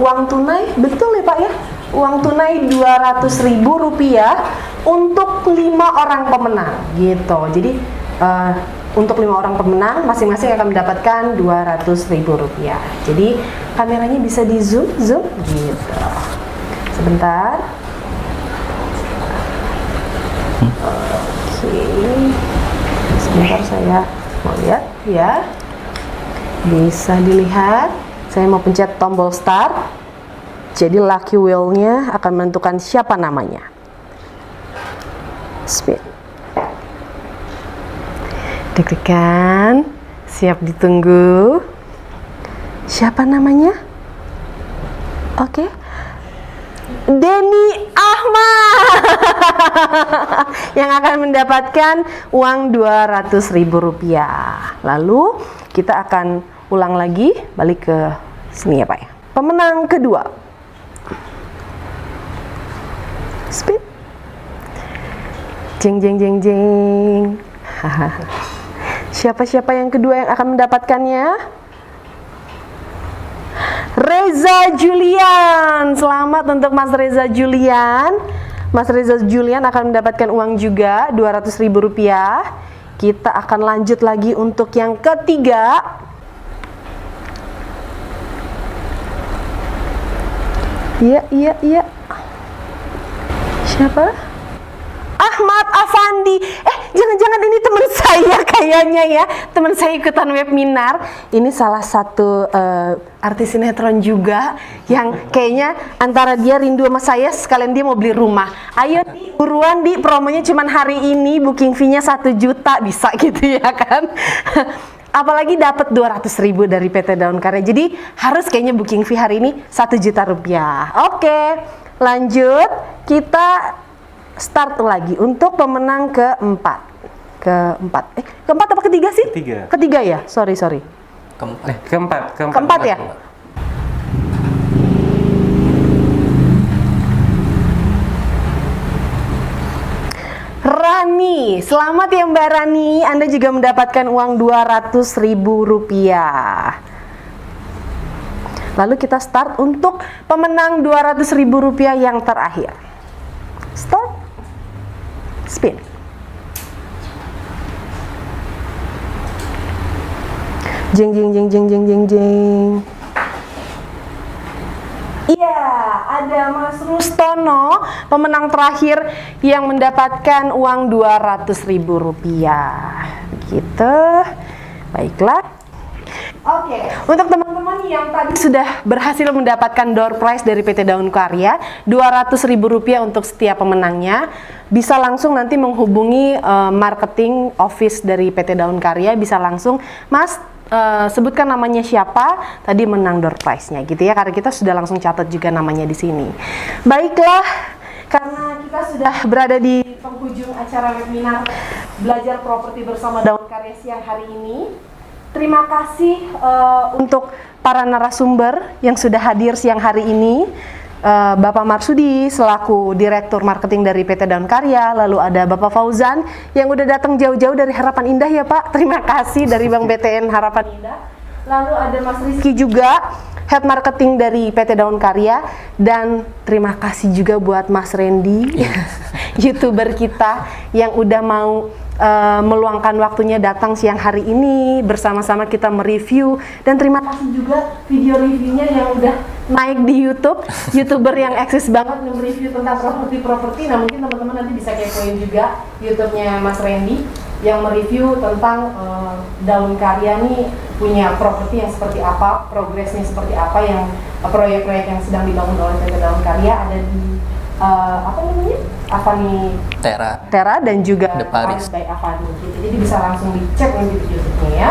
uang tunai, betul ya Pak ya? Uang tunai Rp200.000 untuk 5 orang pemenang gitu. Jadi untuk 5 orang pemenang masing-masing akan mendapatkan Rp200.000. Jadi kameranya bisa di zoom gitu. Sebentar. Oke. Sebentar saya mau lihat ya. Bisa dilihat. Saya mau pencet tombol start. Jadi lucky wheel-nya akan menentukan siapa namanya. Spin. Deg-degan, siap ditunggu. Siapa namanya? Oke. Denny Ahmad yang akan mendapatkan uang Rp200.000. Lalu kita akan ulang lagi, balik ke sini ya Pak ya. Pemenang kedua. Spin. Jeng jeng jeng jeng. Siapa yang kedua yang akan mendapatkannya? Reza Julian. Selamat untuk Mas Reza Julian. Mas Reza Julian akan mendapatkan uang juga Rp200.000. Kita akan lanjut lagi untuk yang ketiga. Iya. Siapa? Ahmad Afandi. Jangan-jangan ini teman saya kayaknya ya. Teman saya ikutan webinar. Ini salah satu artis sinetron juga yang kayaknya antara dia rindu sama saya sekalian dia mau beli rumah. Ayo Di, buruan Di, promonya cuman hari ini, booking fee-nya 1 juta bisa gitu ya kan. Apalagi dapat 200.000 dari PT Daun Karya. Jadi harus kayaknya booking fee hari ini 1 juta rupiah. Oke, lanjut kita start lagi untuk pemenang keempat. Keempat apa ketiga sih? Ketiga ya? Sorry. Keempat ya? Rani, selamat ya Mbak Rani. Anda juga mendapatkan uang Rp200.000. Lalu kita start untuk pemenang Rp200.000 yang terakhir. Start. Spin. Jeng. Iya, ada Mas Rustono, pemenang terakhir yang mendapatkan uang Rp200.000. Begitu. Baiklah. Oke, untuk teman-teman yang tadi sudah berhasil mendapatkan door prize dari PT Daun Karya, Rp200.000 untuk setiap pemenangnya, bisa langsung nanti menghubungi marketing office dari PT Daun Karya, bisa langsung, Mas, sebutkan namanya siapa, tadi menang door prize-nya gitu ya, karena kita sudah langsung catat juga namanya di sini. Baiklah, karena kita sudah berada di penghujung acara webinar Belajar Properti bersama Daun Karya siang hari ini. Terima kasih untuk para narasumber yang sudah hadir siang hari ini. Bapak Marsudi selaku Direktur Marketing dari PT Daun Karya, lalu ada Bapak Fauzan yang udah datang jauh-jauh dari Harapan Indah ya Pak. Terima kasih dari Bank BTN Harapan Indah. Lalu ada Mas Rizky juga, Head Marketing dari PT Daun Karya, dan terima kasih juga buat Mas Randy, YouTuber kita yang udah mau meluangkan waktunya datang siang hari ini bersama-sama kita mereview, dan terima kasih juga video reviewnya yang udah naik di YouTube, YouTuber yang eksis banget mereview tentang properti. Nah mungkin teman-teman nanti bisa kepoin juga YouTube-nya Mas Randy yang mereview tentang Daun Karya nih punya properti yang seperti apa, progresnya seperti apa, yang proyek-proyek yang sedang dibangun oleh PT Daun Karya ada di apa namanya? Avani Terra dan juga The Paris by Avani gitu. Jadi bisa langsung dicek nanti di YouTube-nya ya.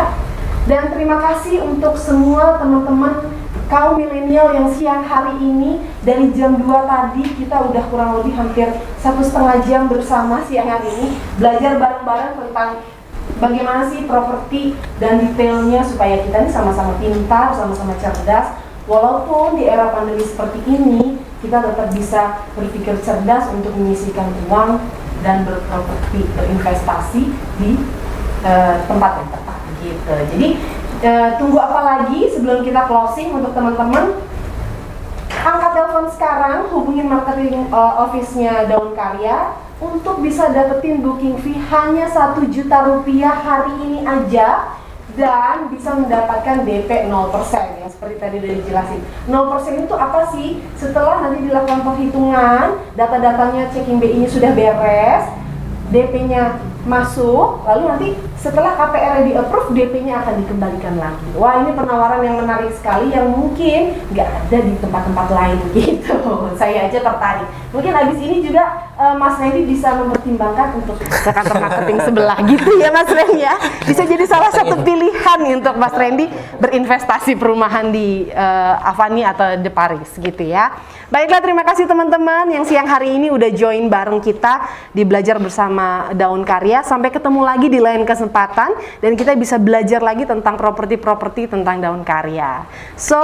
Dan terima kasih untuk semua teman-teman kaum milenial yang siang hari ini dari jam 2 tadi kita udah kurang lebih hampir 1,5 jam bersama siang hari ini belajar bareng-bareng tentang bagaimana sih properti dan detailnya supaya kita ini sama-sama pintar, sama-sama cerdas. Walaupun di era pandemi seperti ini kita tetap bisa berpikir cerdas untuk menyisihkan uang dan berproperti, berinvestasi di tempat yang tepat gitu. Jadi tunggu apa lagi sebelum kita closing untuk teman-teman? Angkat telepon sekarang, hubungin marketing office-nya Daun Karya untuk bisa dapetin booking fee hanya Rp1 juta hari ini aja, dan bisa mendapatkan DP 0% ya, seperti tadi udah dijelasin. 0% itu apa sih? Setelah nanti dilakukan penghitungan, data-datanya checking BI-nya sudah beres, DP-nya masuk, lalu nanti setelah KPR di approve, DP-nya akan dikembalikan lagi. Wah, ini penawaran yang menarik sekali yang mungkin nggak ada di tempat-tempat lain gitu. Waduh, saya aja tertarik. Mungkin abis ini juga Mas Randy bisa mempertimbangkan untuk ke kantor marketing sebelah gitu ya Mas Randy ya. Bisa jadi salah satu pilihan untuk Mas Randy berinvestasi perumahan di Avani atau The Paris gitu ya. Baiklah, terima kasih teman-teman yang siang hari ini udah join bareng kita di Belajar Bersama Daun Karya. Sampai ketemu lagi di lain kesempatan dan kita bisa belajar lagi tentang properti-properti tentang daun karya. So,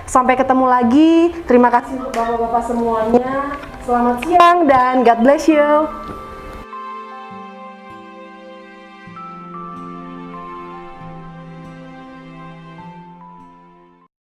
sampai ketemu lagi. Terima kasih untuk bapak-bapak semuanya. Selamat siang dan God bless you.